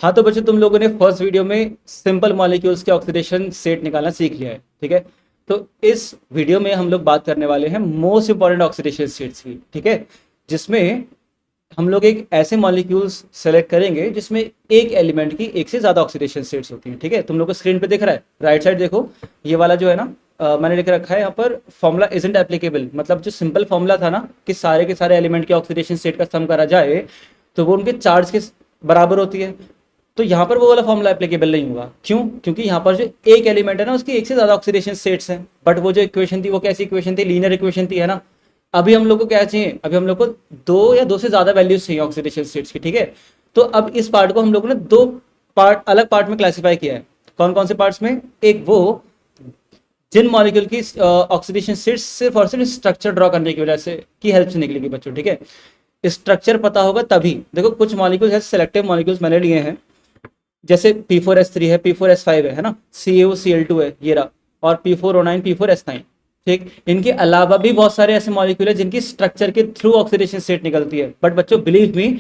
हाँ तो बच्चों, तुम लोगों ने फर्स्ट वीडियो में सिंपल मॉलिक्यूल्स के ऑक्सीडेशन स्टेट निकालना सीख लिया है, ठीक है। तो इस वीडियो में हम लोग बात करने वाले हैं मोस्ट इंपॉर्टेंट ऑक्सीडेशन स्टेट्स की, ठीक है। जिसमें हम लोग एक ऐसे मॉलिक्यूल्स सेलेक्ट करेंगे जिसमें एक एलिमेंट की एक से ज्यादा ऑक्सीडेशन स्टेट्स होती हैं, ठीक है। तुम लोग को स्क्रीन पे दिख रहा है, राइट साइड देखो, ये वाला जो है ना, मैंने लिख रखा है यहाँ पर फॉर्मूला इजंट एप्लीकेबल, मतलब जो सिंपल फॉर्मूला था ना कि सारे के सारे एलिमेंट के ऑक्सीडेशन स्टेट का सम करा जाए तो वो उनके चार्ज के बराबर होती है। तो यहाँ पर वो वाला फॉर्मूला एप्लीकेबल नहीं होगा, क्यों? क्योंकि यहाँ पर जो एक एलिमेंट है ना उसकी एक से ज्यादा ऑक्सीडेशन स्टेट्स हैं, बट वो जो इक्वेशन थी वो कैसी इक्वेशन थी? लीनियर इक्वेशन थी, है ना। अभी हम लोग को क्या चाहिए? अभी हम लोग को दो या दो से ज्यादा वैल्यूज चाहिए ऑक्सीडेशन स्टेट्स की, ठीक है। तो अब इस पार्ट को हम लोगों ने दो पार्ट, अलग पार्ट में क्लासीफाई किया है। कौन कौन से पार्ट्स में? एक वो जिन मॉलिक्यूल की ऑक्सीडेशन स्टेट्स सिर्फ और सिर्फ स्ट्रक्चर ड्रॉ करने की वजह से की हेल्प से निकलेगी बच्चों, ठीक है। स्ट्रक्चर पता होगा तभी। देखो कुछ मॉलिक्यूल्स है, सिलेक्टिव मॉलिक्यूल्स मैंने लिए हैं, जैसे P4S3 है, P4S5 है ना, CaOCl2 है ये रहा, और P4O9 P4S9, ठीक। इनके अलावा भी बहुत सारे ऐसे मॉलिक्यूल है जिनकी स्ट्रक्चर के थ्रू ऑक्सीडेशन स्टेट निकलती है। बट बच्चों बिलीव मी,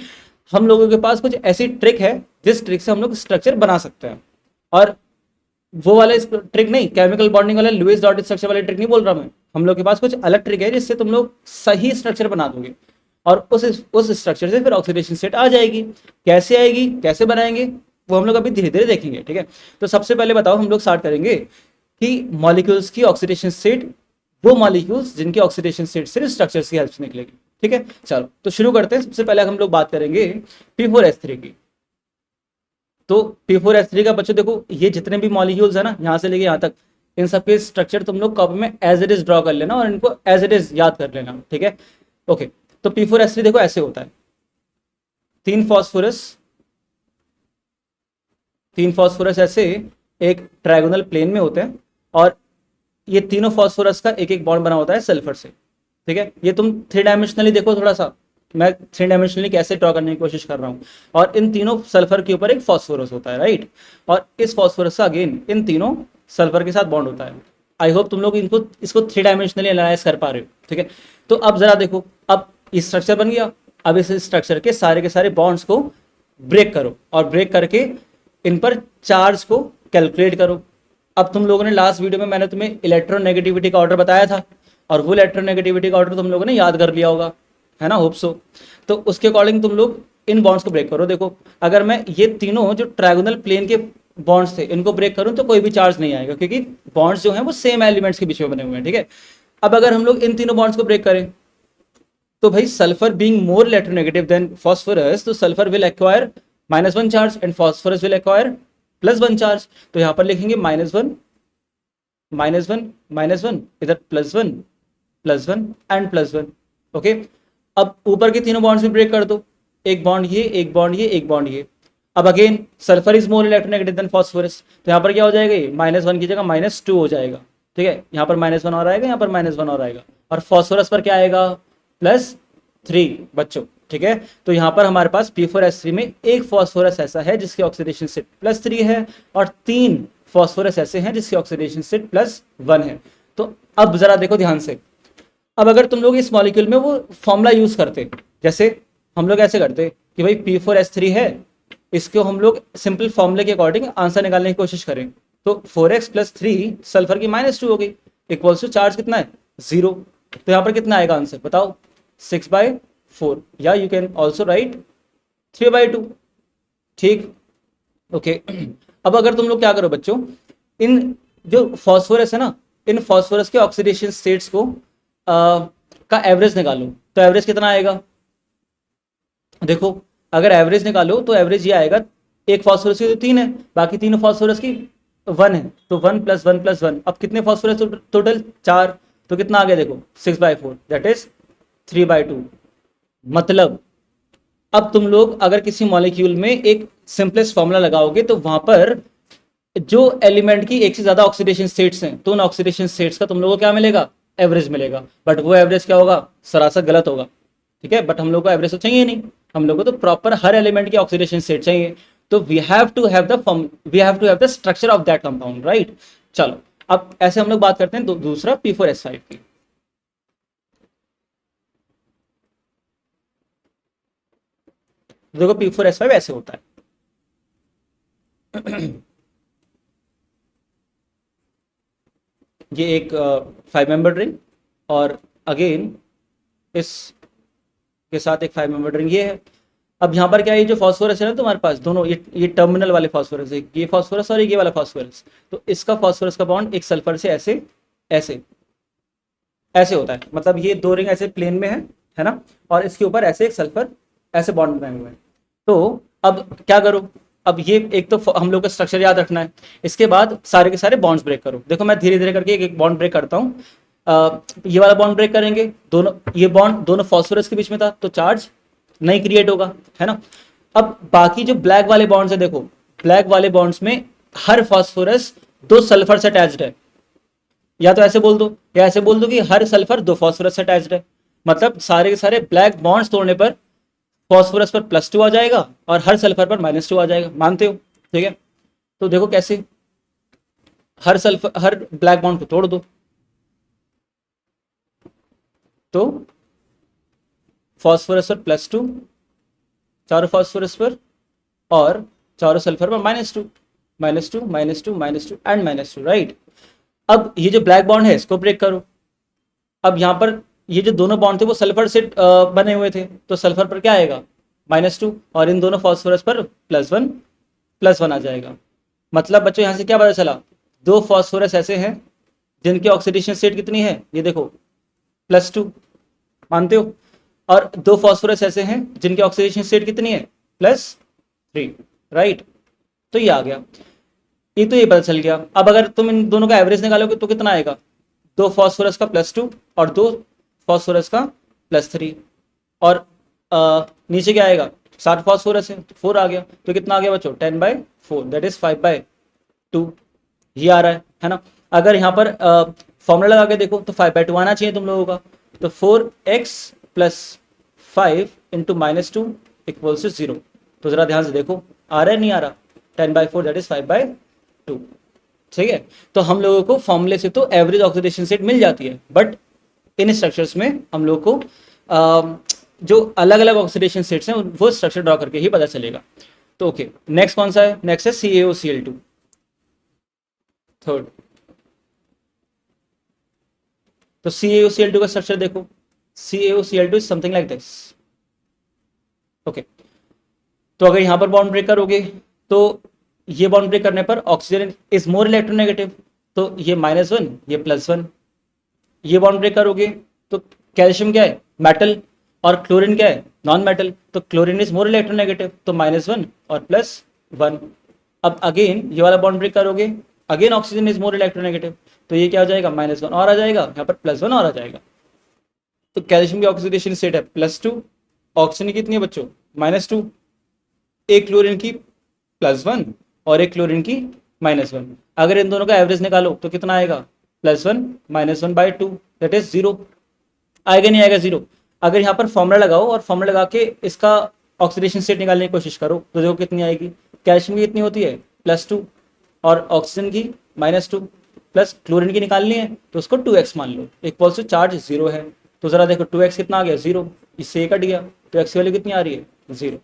हम लोगों के पास कुछ ऐसी ट्रिक है जिस ट्रिक से हम लोग स्ट्रक्चर बना सकते हैं। और वो वाला ट्रिक नहीं, केमिकल बॉन्डिंग वाला लुईस डॉट स्ट्रक्चर वाला ट्रिक नहीं बोल रहा मैं। हम लोग के पास कुछ अलग ट्रिक है जिससे तुम लोग सही स्ट्रक्चर बना दोगे और उस स्ट्रक्चर से फिर ऑक्सीडेशन स्टेट आ जाएगी। कैसे आएगी, कैसे बनाएंगे, वो हम लोग अभी धीरे धीरे देखेंगे, ठीक है। तो सबसे पहले बताओ, हम लोग स्टार्ट करेंगे कि मॉलिक्यूल्स की ऑक्सीडेशन स्टेट, वो मॉलिक्यूल्स जिनकी ऑक्सीडेशन स्टेट सिर्फ स्ट्रक्चर्स की हेल्प से निकलेगी, ठीक है। चलो तो शुरू करते हैं। सबसे पहले हम लोग बात करेंगे P4S3 की। तो P4S3 का बच्चों देखो, ये जितने भी मॉलिक्यूल्स है ना यहाँ से लेके यहाँ तक, इन सबके स्ट्रक्चर तुम लोग कॉपी में एज इट इज ड्रॉ कर लेना और इनको एज इट इज याद कर लेना, ठीक है। ओके, तो P4S3 देखो ऐसे होता है। तीन फॉस्फोरस, तीन फॉस्फोरस ऐसे एक ट्रायगोनल प्लेन में होते हैं, और ये तीनों फॉस्फोरस का एक एक बॉन्ड बना होता है सल्फर से, ठीक है। ये तुम थ्री डायमेंशनली देखो थोड़ा सा, मैं थ्री डायमेंशनली कैसे ड्रॉ करने की कोशिश कर रहा हूँ। और इन तीनों सल्फर के ऊपर एक फॉस्फोरस होता है, राइट। और इस फॉस्फोरस का अगेन इन तीनों सल्फर के साथ बॉन्ड होता है। आई होप तुम लोग इनको इसको थ्री डायमेंशनली एनालाइज कर पा रहे हो, ठीक है। तो अब जरा देखो, अब स्ट्रक्चर बन गया। अब इस स्ट्रक्चर के सारे बॉन्ड्स को ब्रेक करो, और ब्रेक करके इन पर चार्ज को कैलकुलेट करो। अब तुम लोगों ने लास्ट वीडियो में मैंने तुम्हें इलेक्ट्रोनेगेटिविटी का ऑर्डर बताया था, और वो इलेक्ट्रोनेगेटिविटी का ऑर्डर तुम लोगों ने याद कर लिया होगा, है ना, होप सो। तो उसके अकॉर्डिंग तुम लोग इन बॉन्ड्स को ब्रेक करो। देखो अगर मैं ये तीनों जो ट्रायगोनल प्लेन के बॉन्ड्स थे इनको ब्रेक करूं तो कोई भी चार्ज नहीं आएगा, क्योंकि बॉन्ड्स जो हैं वो सेम एलिमेंट्स के बीच में बने हुए हैं, ठीक है। अब अगर हम लोग इन तीनों बॉन्ड्स को ब्रेक करें तो भाई sulphur being more electronegative than phosphorus, तो sulphur will acquire -1 charge and phosphorus will acquire +1 charge. तो यहां पर लिखेंगे -1 -1 -1, इधर +1 +1 एंड +1, ओके। अब ऊपर के तीनों बॉन्ड्स भी ब्रेक कर दो, एक बॉन्ड ये, एक बॉन्ड ये, एक बॉन्ड ये। अब again sulphur is more electronegative than phosphorus, तो यहाँ पर क्या हो जाएगा? ये -1 की जगह -2 हो जाएगा, ठीक है। यहाँ पर -1 और आएगा, यहाँ पर -1 और आएगा, और फॉस्फोरस पर क्या आएगा? +3 बच्चों, ठीक है। तो यहाँ पर हमारे पास P4S3 में एक फॉस्फोरस ऐसा है जिसकी ऑक्सीडेशन स्टेट +3 है, और 3 फॉस्फोरस ऐसे हैं जिसकी ऑक्सीडेशन स्टेट +1 है। तो अब जरा देखो ध्यान से, अब अगर तुम लोग इस मॉलिक्यूल में वो फॉर्मूला यूज करते, जैसे हम लोग ऐसे करते कि भाई P4S3 है, इसको हम लोग सिंपल फॉर्मूले के अकॉर्डिंग आंसर निकालने की कोशिश करें, तो 4x + 3 सल्फर की -2 हो गई, इक्वल्स टू चार्ज कितना है? 0। तो यहाँ पर कितना आएगा आंसर बताओ? 6/4, या यू कैन ऑल्सो राइट 3/2, ठीक, ओके। अब अगर तुम लोग क्या करो बच्चों, इन जो फॉस्फोरस है ना, इन फॉस्फोरस के ऑक्सीडेशन स्टेट्स को का एवरेज निकालो, तो एवरेज कितना आएगा? देखो अगर एवरेज निकालो तो एवरेज ये आएगा, एक फॉस्फोरस की तो 3 है, बाकी तीनों फॉस्फोरस की 1 है, तो 1 + 1 + 1, अब कितने फॉस्फोरस टोटल? 4, तो कितना आ गया देखो? 6/4, दैट इज 3/2। मतलब अब तुम लोग अगर किसी मॉलिक्यूल में एक सिंपलेस्ट फॉर्मूला लगाओगे तो वहां पर जो एलिमेंट की एक से ज्यादा ऑक्सीडेशन स्टेट्स हैं तो उन ऑक्सीडेशन स्टेट्स का तुम लोगों को क्या मिलेगा? एवरेज मिलेगा। बट वो एवरेज क्या होगा? सरासर गलत होगा, ठीक है। बट हम लोग को एवरेज तो चाहिए नहीं, हम लोग को तो प्रॉपर हर एलिमेंट की ऑक्सीडेशन स्टेट चाहिए। तो we have to have the structure of that compound, right. चलो अब ऐसे हम लोग बात करते हैं दूसरा P4S5 की। देखो P4S5 ऐसे होता है, ये एक 5 मेंबर रिंग, और अगेन इस के साथ एक 5 मेंबर रिंग ये है। अब यहाँ पर क्या है, ये जो फास्फोरस है ना तुम्हारे पास दोनों, ये टर्मिनल वाले फास्फोरस है, ये फास्फोरस और ये वाला फास्फोरस, तो इसका फास्फोरस का बॉन्ड एक सल्फर से ऐसे ऐसे ऐसे होता है, मतलब ये दो रिंग ऐसे प्लेन में है ना, और इसके ऊपर ऐसे एक सल्फर ऐसे बॉन्ड बनाए हुए हैं। तो अब क्या करो, अब ये एक तो हम लोग का स्ट्रक्चर याद रखना है, इसके बाद सारे के सारे बॉन्ड्स ब्रेक करो। देखो मैं धीरे धीरे करके एक एक बॉन्ड ब्रेक करता हूँ। ये वाला बॉन्ड ब्रेक करेंगे, दोनों ये बॉन्ड दोनों फास्फोरस के बीच में था तो चार्ज नहीं क्रिएट होगा, है ना। अब बाकी जो ब्लैक वाले बॉन्ड्स है, देखो ब्लैक वाले बॉन्ड्स में हर फास्फोरस दो सल्फर से अटैच्ड है, या तो ऐसे बोल दो या ऐसे बोल दो कि हर सल्फर दो फास्फोरस से अटैच्ड है। मतलब सारे के सारे ब्लैक बॉन्ड्स तोड़ने पर फास्फोरस पर +2 आ जाएगा और हर सल्फर पर -2 आ जाएगा, मानते हो? ठीक है, तो देखो कैसे, हर ब्लैक बॉन्ड को तोड़ दो, तो फास्फोरस पर +2, चारों फास्फोरस पर, और चारों सल्फर पर -2, -2 -2 -2 एंड -2, राइट। अब ये जो ब्लैक बॉन्ड है इसको ब्रेक करो। अब यहाँ पर ये जो दोनों बॉन्ड थे वो सल्फर से बने हुए थे, तो सल्फर पर क्या आएगा, -2, और इन दोनों फास्फोरस पर +1 आ जाएगा। मतलब बच्चों यहाँ से क्या पता चला, दो फास्फोरस ऐसे हैं जिनकी ऑक्सीडेशन स्टेट कितनी है, ये देखो +2, मानते हो, और दो फास्फोरस ऐसे हैं जिनकी ऑक्सीडेशन स्टेट कितनी है, +3, राइट। तो ये आ गया, ये तो ये पता चल गया। अब अगर तुम इन दोनों का एवरेज निकालोगे तो कितना आएगा, दो फास्फोरस का +2 और दो फास्फोरस का +3, और नीचे क्या आएगा, 7 फास्फोरस है तो 4 आ गया, तो कितना आ गया बच्चों, 10/4, दैट इज 5/2, ये आ रहा है ना। अगर यहाँ पर फॉर्मूला लगा के देखो तो 5/2 आना चाहिए तुम लोगों का, तो 4x + 5 × -2 = 0। तो जरा ध्यान से देखो आ रहा है नहीं आ रहा, 10/4 दैट इज 5/2, ठीक है। तो हम लोगों को फॉर्मूले से तो एवरेज ऑक्सीडेशन स्टेट मिल जाती है, बट इन स्ट्रक्चर्स में हम लोग को जो अलग अलग ऑक्सीडेशन स्टेट्स हैं वो स्ट्रक्चर ड्रॉ करके ही पता चलेगा। तो ओके, नेक्स्ट कौन सा है, नेक्स्ट है CaOCl2, थर्ड। तो CaOCl2 का स्ट्रक्चर देखो, CaOCl2 is something like this, okay. तो अगर यहां पर बाउंड ब्रेक करोगे तो ये बॉन्ड ब्रेक करने पर ऑक्सीजन इज मोर इलेक्ट्रोनेगेटिव, तो ये -1 ये +1, ये बॉन्ड ब्रेक करोगे तो कैल्शियम क्या है, मेटल, और क्लोरीन क्या है, नॉन मेटल, तो क्लोरीन इज मोर इलेक्ट्रोनेगेटिव, तो -1 और +1। अब अगेन ये वाला बॉन्ड ब्रेक करोगे, again oxygen is more electronegative, तो ये क्या हो जाएगा, -1 और आ जाएगा, यहाँ पर +1 और आ जाएगा। तो कैल्शियम की ऑक्सीडेशन स्टेट है +2, ऑक्सीजन की कितनी है बच्चों, -2, एक क्लोरीन की +1 और एक क्लोरीन की -1। अगर इन दोनों का एवरेज निकालो तो कितना आएगा, +1 -1/2, दैट इज 0, आएगा नहीं आएगा 0। अगर यहाँ पर फॉर्मूला लगाओ और फॉर्मूला लगा के इसका ऑक्सीडेशन स्टेट निकालने की कोशिश करो तो देखो कितनी आएगी, कैल्शियम की कितनी होती है, +2, और ऑक्सीजन की -2, प्लस क्लोरीन की निकालनी है तो उसको 2x मान लो, इक्वल्स टू चार्ज 0 है। तो जरा देखो 2x कितना आ गया, 0, इससे ये कट गया, तो x की वैल्यू कितनी आ रही है, 0,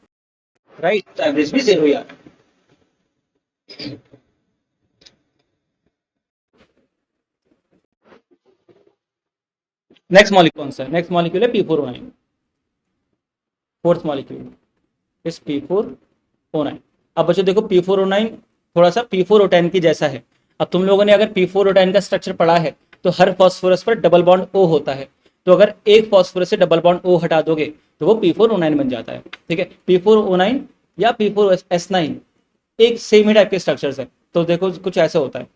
राइट। तो एवरेज भी 0 ही आ रहा है। नेक्स्ट मॉलिक्यूल कौन सा है, नेक्स्ट मॉलिक्यूल है P4O9, फोर्थ मॉलिक्यूल इस P4O9। अब बच्चों देखो P4O9 थोड़ा सा P4O10 की जैसा है। अब तुम लोगों ने अगर P4O10 का स्ट्रक्चर पढ़ा है तो हर फास्फोरस पर डबल बॉन्ड O होता है, तो अगर एक फास्फोरस से डबल बॉन्ड O हटा दोगे तो वो P4O9 बन जाता है, ठीक है। P4O9 या P4S9 एक सेम ही टाइप के स्ट्रक्चर्स है, तो देखो कुछ ऐसा होता है।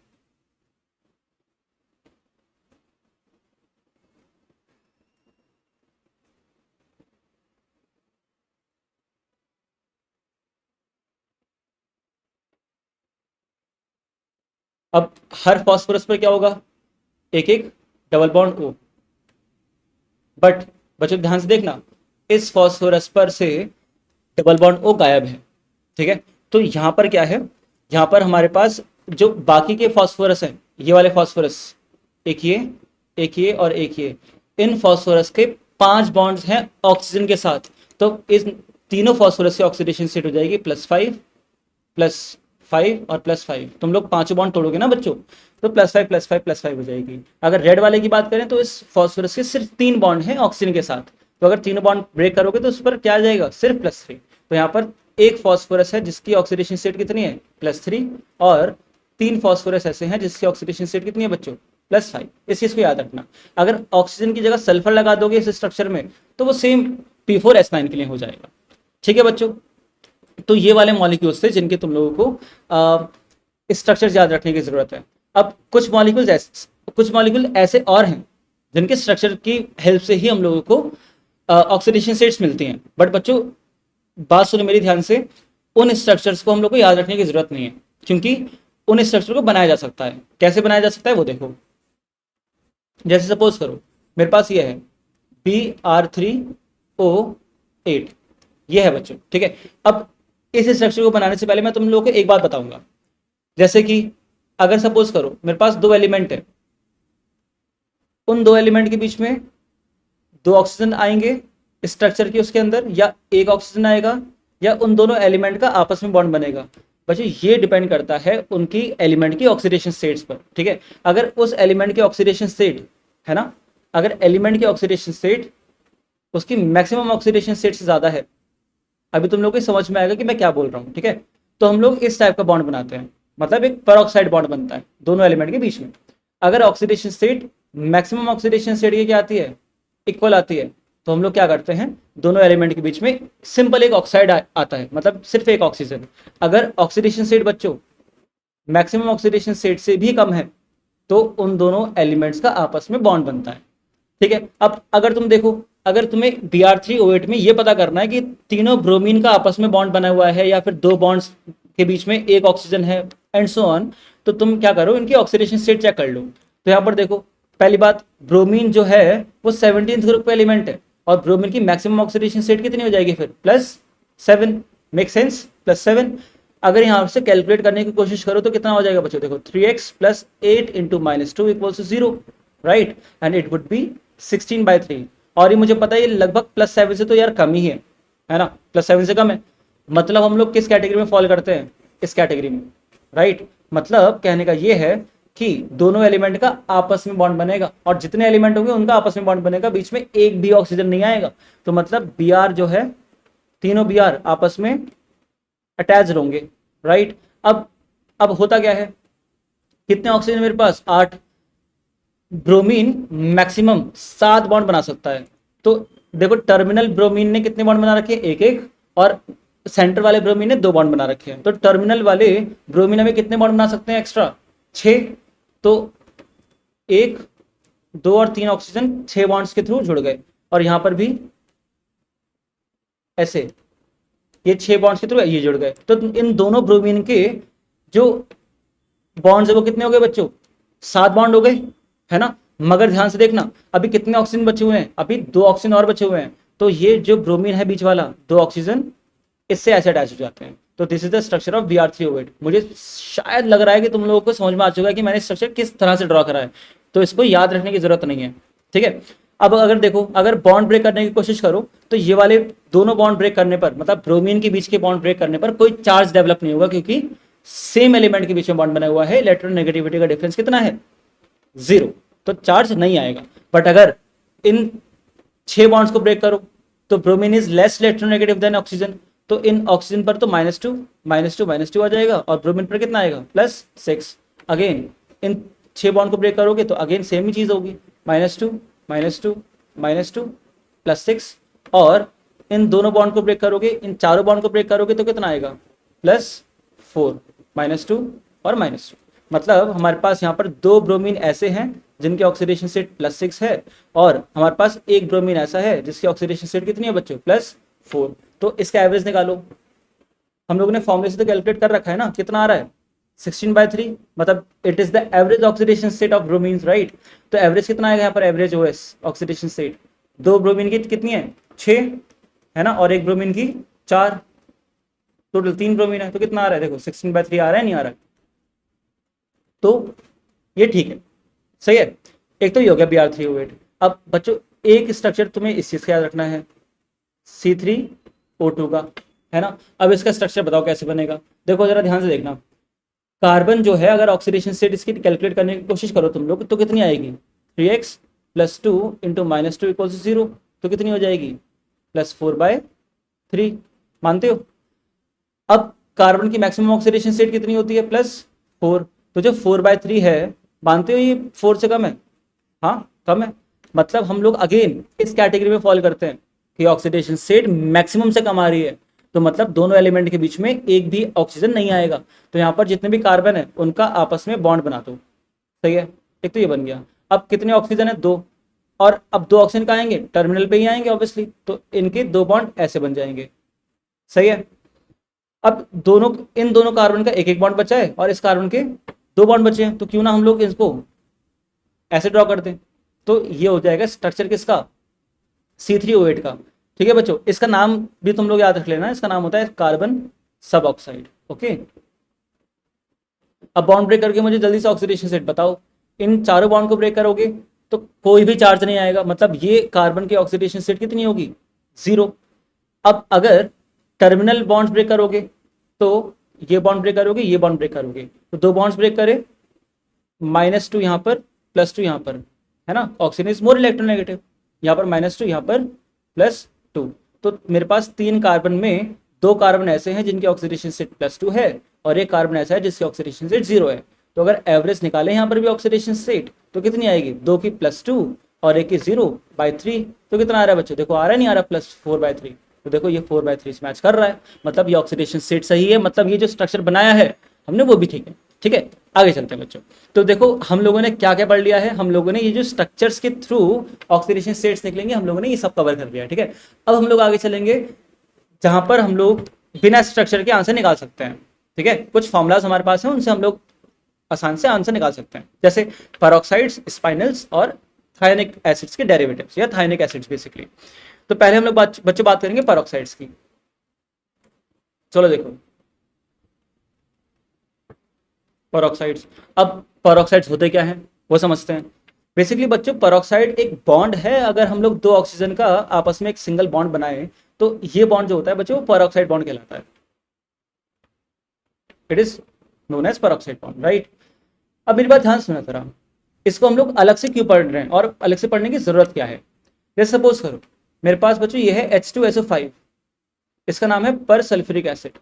अब हर फास्फोरस पर क्या होगा, एक एक डबल बॉन्ड O, बट बच्चों ध्यान से देखना इस फास्फोरस पर से डबल बॉन्ड O गायब है, ठीक है। तो यहाँ पर क्या है, यहाँ पर हमारे पास जो बाकी के फास्फोरस हैं, ये वाले फास्फोरस, एक ये और एक ये, इन फास्फोरस के 5 बॉन्ड्स हैं ऑक्सीजन के साथ, तो इस तीनों फास्फोरस की ऑक्सीडेशन स्टेट हो जाएगी +5 5 और +5, तुम लोग पांचों बॉन्ड तोड़ोगे ना बच्चों, तो +5 हो जाएगी। अगर रेड वाले की बात करें तो इस फॉस्फोरस के सिर्फ 3 बॉन्ड हैं ऑक्सीजन के साथ, तो अगर तीनों बॉन्ड ब्रेक करोगे तो उस पर क्या आ जाएगा, सिर्फ +3। तो यहाँ पर एक फॉस्फोरस है जिसकी ऑक्सीडेशन स्टेट कितनी है, +3, और 3 फॉस्फोरस ऐसे हैं जिसकी ऑक्सीडेशन स्टेट कितनी है बच्चों, +5। इस चीज को याद रखना। अगर ऑक्सीजन की जगह सल्फर लगा दोगे इस स्ट्रक्चर में तो वो सेम P4S9 के लिए हो जाएगा। ठीक है बच्चों, तो ये वाले मॉलिक्यूल्स थे जिनके तुम लोगों को स्ट्रक्चर याद रखने की जरूरत है। अब कुछ मॉलिक्यूल ऐसे और हैं जिनके स्ट्रक्चर की हेल्प से ही हम लोगों को ऑक्सीडेशन स्टेट्स मिलती हैं। बट बच्चों बात सुनो मेरी ध्यान से, उन स्ट्रक्चर्स को हम लोग को याद रखने की जरूरत नहीं है, क्योंकि उन स्ट्रक्चर को बनाया जा सकता है। कैसे बनाया जा सकता है वो देखो। जैसे सपोज करो मेरे पास ये है Br3O8, ये है बच्चों। ठीक है, अब इस स्ट्रक्चर को बनाने से पहले मैं तुम लोगों को एक बात बताऊंगा। जैसे कि अगर सपोज करो मेरे पास 2 एलिमेंट है, उन 2 एलिमेंट के बीच में 2 ऑक्सीजन आएंगे स्ट्रक्चर के उसके अंदर, या एक ऑक्सीजन आएगा, या उन दोनों एलिमेंट का आपस में बॉन्ड बनेगा। बच्चों ये डिपेंड करता है उनकी एलिमेंट की ऑक्सीडेशन स्टेट्स पर। ठीक है, अगर उस एलिमेंट की ऑक्सीडेशन स्टेट है ना, अगर एलिमेंट की ऑक्सीडेशन स्टेट उसकी मैक्सिमम ऑक्सीडेशन स्टेट से ज्यादा है, अभी तुम लोग को समझ में आएगा कि मैं क्या बोल रहा हूँ। ठीक है, तो हम लोग इस टाइप का बॉन्ड बनाते हैं, मतलब एक पेरोक्साइड बॉन्ड बनता है दोनों एलिमेंट के बीच में। अगर oxidation state maximum oxidation state की क्या आती है, इक्वल आती है, तो हम लोग क्या करते हैं, दोनों एलिमेंट के बीच में सिंपल एक ऑक्साइड आता है, मतलब सिर्फ एक ऑक्सीजन। अगर ऑक्सीडेशन स्टेट बच्चों मैक्सिमम ऑक्सीडेशन स्टेट से भी कम है तो उन दोनों एलिमेंट्स का आपस में बॉन्ड बनता है। ठीक है, अब अगर तुम देखो, अगर तुम्हें Br3O8 में ये पता करना है कि तीनों ब्रोमीन का आपस में बॉन्ड बना हुआ है या फिर 2 बॉन्ड्स के बीच में एक ऑक्सीजन है एंड सो ऑन, तो तुम क्या करो, इनकी ऑक्सीडेशन स्टेट चेक कर लो। तो यहाँ पर देखो, पहली बात, ब्रोमीन जो है वो 17th ग्रुप का एलिमेंट है, और ब्रोमीन की मैक्सिमम ऑक्सीडेशन स्टेट कितनी हो जाएगी फिर, +7। Make sense, +7। अगर यहाँ से कैलकुलेट करने की कोशिश करो तो कितना हो जाएगा बच्चों, देखो 3x + 8 × -2 = 0, right, and it would be 16/3। और ये मुझे पता है ये लगभग +7 से तो यार कम ही है ना, +7 से कम है। मतलब हम लोग किस कैटेगरी में फॉल करते हैं, इस कैटेगरी में, राइट। मतलब कहने का ये है कि दोनों एलिमेंट का आपस में बॉन्ड बनेगा, और जितने एलिमेंट होंगे उनका आपस में बॉन्ड बनेगा, बीच में एक भी ऑक्सीजन नहीं आएगा। तो मतलब Br जो है, तीनों Br आपस में अटैच होंगे, राइट। अब होता क्या है, कितने ऑक्सीजन मेरे पास, 8। ब्रोमीन मैक्सिमम 7 बॉन्ड बना सकता है। तो देखो टर्मिनल ब्रोमीन ने कितने बॉन्ड बना रखे हैं, एक, और सेंटर वाले ब्रोमीन ने 2 बॉन्ड बना रखे हैं। तो टर्मिनल वाले ब्रोमीन में कितने बॉन्ड बना सकते हैं एक्स्ट्रा, 6। तो 1, 2 और 3 ऑक्सीजन 6 बॉन्ड्स के थ्रू जुड़ गए, और यहां पर भी ऐसे ये 6 बॉन्ड्स के थ्रू ये जुड़ गए। तो इन दोनों ब्रोमीन के जो बॉन्ड्स है वो कितने हो गए बच्चों, 7 बॉन्ड हो गए, है ना। मगर ध्यान से देखना, अभी कितने ऑक्सीजन बचे हुए हैं, अभी 2 ऑक्सीजन और बचे हुए हैं। तो ये जो ब्रोमीन है बीच वाला, 2 ऑक्सीजन इससे ऐसे अटैच हो जाते हैं। तो this is the structure of Br3O8। मुझे शायद लग रहा है कि तुम लोगों को समझ में आ चुका है कि मैंने स्ट्रक्चर किस तरह से ड्रॉ करा है, तो इसको याद रखने की जरूरत नहीं है। ठीक है, अब अगर देखो, अगर बॉन्ड ब्रेक करने की कोशिश करो तो ये वाले दोनों बॉन्ड ब्रेक करने पर, मतलब ब्रोमीन के बीच के बॉन्ड ब्रेक करने पर कोई चार्ज डेवलप नहीं होगा, क्योंकि सेम एलिमेंट के बीच में बॉन्ड बना हुआ है। इलेक्ट्रोनेगेटिविटी का डिफरेंस कितना है, 0, तो चार्ज नहीं आएगा। बट अगर इन 6 बॉन्ड्स को ब्रेक करो तो bromine is less electronegative than oxygen, तो इन ऑक्सीजन पर तो -2 -2 -2 आ जाएगा, और ब्रोमीन पर कितना आएगा, +6। अगेन इन 6 बॉन्ड को ब्रेक करोगे तो अगेन सेम ही चीज होगी, -2 -2 -2 +6। और इन दोनों बॉन्ड को ब्रेक करोगे, इन चारों बॉन्ड को ब्रेक करोगे तो कितना आएगा, +4 -2 और -2। मतलब हमारे पास यहाँ पर 2 ब्रोमीन ऐसे हैं जिनकी ऑक्सीडेशन स्टेट +6 है, और हमारे पास एक ब्रोमीन ऐसा है जिसकी ऑक्सीडेशन स्टेट कितनी है बच्चों, +4। तो इसका एवरेज निकालो। हम लोगों ने फॉर्मूले से तो कैलकुलेट कर रखा है ना, कितना आ रहा है, 16/3। मतलब it is the average oxidation state of bromine, right. तो एवरेज कितना आएगा यहाँ पर, average OS oxidation state, 2 bromine की कितनी है, 6 है ना, और एक ब्रोमीन की 4, टोटल 3 ब्रोमीन है। तो कितना आ रहा है, देखो 16/3 आ रहा है, नहीं आ रहा है। तो ये ठीक है, सही है। एक तो ये हो गया Br3O8। अब बच्चों एक स्ट्रक्चर तुम्हें इस चीज का याद रखना है, C3O2 का, है ना। अब इसका स्ट्रक्चर बताओ कैसे बनेगा। देखो जरा ध्यान से देखना, कार्बन जो है अगर ऑक्सीडेशन स्टेट इसकी कैलकुलेट करने की कोशिश करो तुम लोग तो कितनी आएगी, 3x + 2 इंटू -2 = 0, तो कितनी हो जाएगी, +4/3। मानते हो? अब कार्बन की मैक्सिमम ऑक्सीडेशन स्टेट कितनी होती है, +4, तो जो 4/3 है, मानते हो ये 4 से कम है? हाँ कम है। मतलब हम लोग अगेन इस कैटेगरी में फॉल करते हैं कि ऑक्सीडेशन स्टेट मैक्सिमम से कम आ रही है, तो मतलब दोनों एलिमेंट के बीच में एक भी ऑक्सीजन नहीं आएगा, तो यहाँ पर जितने भी कार्बन है उनका आपस में बॉन्ड बना दो। सही है, एक तो ये बन गया। अब कितने ऑक्सीजन है, 2, और अब 2 ऑक्सीजन कहाँ आएंगे, टर्मिनल पे ही आएंगे ऑब्वियसली, तो इनके 2 बॉन्ड ऐसे बन जाएंगे। सही है। अब दोनों, इन दोनों कार्बन का एक एक बॉन्ड बचा है और इस कार्बन के 2 बॉन्ड बचे हैं, तो क्यों ना हम लोग इसको ऐसे ड्रॉ कर दें। तो ये हो जाएगा स्ट्रक्चर किसका, C3O8 का। ठीक है बच्चों, इसका नाम भी तुम लोग याद रख लेना, इसका नाम होता है कार्बन सब ऑक्साइड। ओके, अब बॉन्ड ब्रेक करके मुझे जल्दी से ऑक्सीडेशन स्टेट बताओ। इन चारों बॉन्ड को ब्रेक करोगे तो कोई भी चार्ज नहीं आएगा, मतलब ये कार्बन की ऑक्सीडेशन स्टेट कितनी होगी, 0। अब अगर टर्मिनल बॉन्ड्स ब्रेक करोगे तो ये बॉन्ड ब्रेक करोगे, ये बॉन्ड ब्रेक करोगे, तो 2 बॉन्ड्स ब्रेक करे, -2 यहाँ पर, +2 यहाँ पर, है ना, ऑक्सीजन इज मोर इलेक्ट्रोनेगेटिव, यहाँ पर -2 यहाँ पर +2, तो मेरे पास 3 कार्बन में 2 कार्बन ऐसे हैं जिनकी ऑक्सीडेशन स्टेट +2 है और एक कार्बन ऐसा है जिसकी ऑक्सीडेशन स्टेट 0 है। तो अगर एवरेज निकाले यहाँ पर भी ऑक्सीडेशन स्टेट तो कितनी आएगी, 2 की +2 और एक की 0/3, तो कितना आ रहा है बच्चों, देखो आ रहा है नहीं आ रहा, +4/3, तो देखो ये 4/3 से मैच कर रहा है, मतलब ये ऑक्सीडेशन स्टेट सही है, मतलब ये जो स्ट्रक्चर बनाया है हमने वो भी ठीक है। ठीक है, आगे चलते हैं बच्चों। तो देखो हम लोगों ने क्या क्या पढ़ लिया है, हम लोगों ने ये जो स्ट्रक्चर्स के थ्रू ऑक्सीडेशन स्टेट्स निकलेंगे हम लोगों ने ये सब कवर कर लिया है। ठीक है, अब हम लोग आगे चलेंगे जहां पर हम लोग बिना स्ट्रक्चर के आंसर निकाल सकते हैं। ठीक है, कुछ फॉर्मुलाज हमारे पास हैं, उनसे हम लोग आसान से आंसर निकाल सकते हैं, जैसे पेरोक्साइड्स, स्पाइनल्स और थायोनिक एसिड्स के डेरिवेटिव्स या थायोनिक एसिड्स बेसिकली। तो पहले हम लोग बच्चों बात करेंगे पेरोक्साइड्स की। चलो देखो पेरोक्साइड्स, अब पेरोक्साइड्स होते क्या हैं वो समझते हैं। बेसिकली बच्चों पेरोक्साइड एक बॉन्ड है, अगर हम लोग 2 ऑक्सीजन का आपस में एक सिंगल बॉन्ड बनाए तो ये बॉन्ड जो होता है बच्चों वो पेरोक्साइड बॉन्ड कहलाता है। It is known as peroxide bond, right. अब मेरी बात ध्यान सुना जरा, इसको हम लोग अलग से क्यों पढ़ रहे हैं और अलग से पढ़ने की जरूरत क्या है। जैसे सपोज करो मेरे पास बच्चों ये है H2SO5, इसका नाम है पर सल्फ्यूरिक एसिड,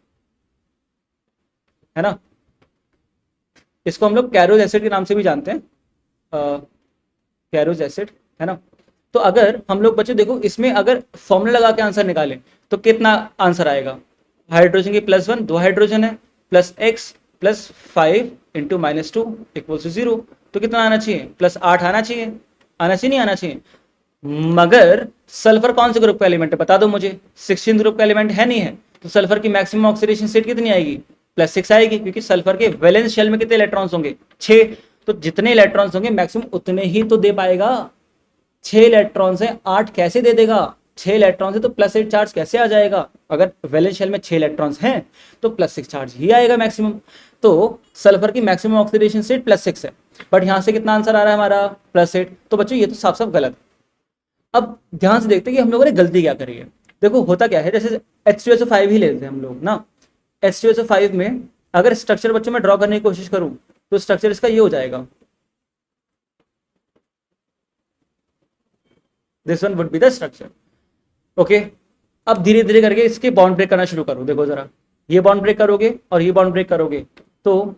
है ना, इसको हम लोग कैरोज एसिड के नाम से भी जानते हैं, कैरोज एसिड, है ना। तो अगर हम लोग बच्चों देखो इसमें अगर फॉर्मूला लगा के आंसर निकालें तो कितना आंसर आएगा, हाइड्रोजन की +1, 2 हाइड्रोजन है, +x +5 इंटू -2 = 0, तो कितना आना चाहिए, +8 आना चाहिए, आना चाहिए नहीं आना चाहिए। मगर सल्फर कौन से ग्रुप का एलिमेंट है बता दो मुझे, 16 ग्रुप का एलिमेंट है नहीं है, तो सल्फर की मैक्सिमम ऑक्सीडेशन स्टेट कितनी आएगी, +6 आएगी, क्योंकि सल्फर के वैलेंस शेल में कितने इलेक्ट्रॉन्स होंगे, 6, तो जितने इलेक्ट्रॉन्स होंगे मैक्सिमम उतने ही तो दे पाएगा। 6 इलेक्ट्रॉन से 8 कैसे दे देगा, 6 इलेक्ट्रॉन से तो +8 चार्ज कैसे आ जाएगा, अगर वैलेंस शेल में 6 इलेक्ट्रॉन्स हैं तो +6 चार्ज ही आएगा मैक्सिमम। तो सल्फर की मैक्सिमम ऑक्सीडेशन स्टेट +6 है, बट यहां से कितना आंसर आ रहा है हमारा, +8, तो बच्चों ये तो साफ साफ गलत। अब ध्यान से देखते हैं कि हम लोगों ने गलती क्या करी है। देखो होता क्या है, जैसे H2SO5 ही लेते हैं हम लोग ना, H2SO5 में अगर स्ट्रक्चर बच्चों में ड्रॉ करने की कोशिश करूं तो स्ट्रक्चर इसका ये हो जाएगा, this one would be the structure. Okay, अब धीरे धीरे करके इसके बॉन्ड ब्रेक करना शुरू करो। देखो जरा, ये बॉन्ड ब्रेक करोगे और ये बॉन्ड ब्रेक करोगे तो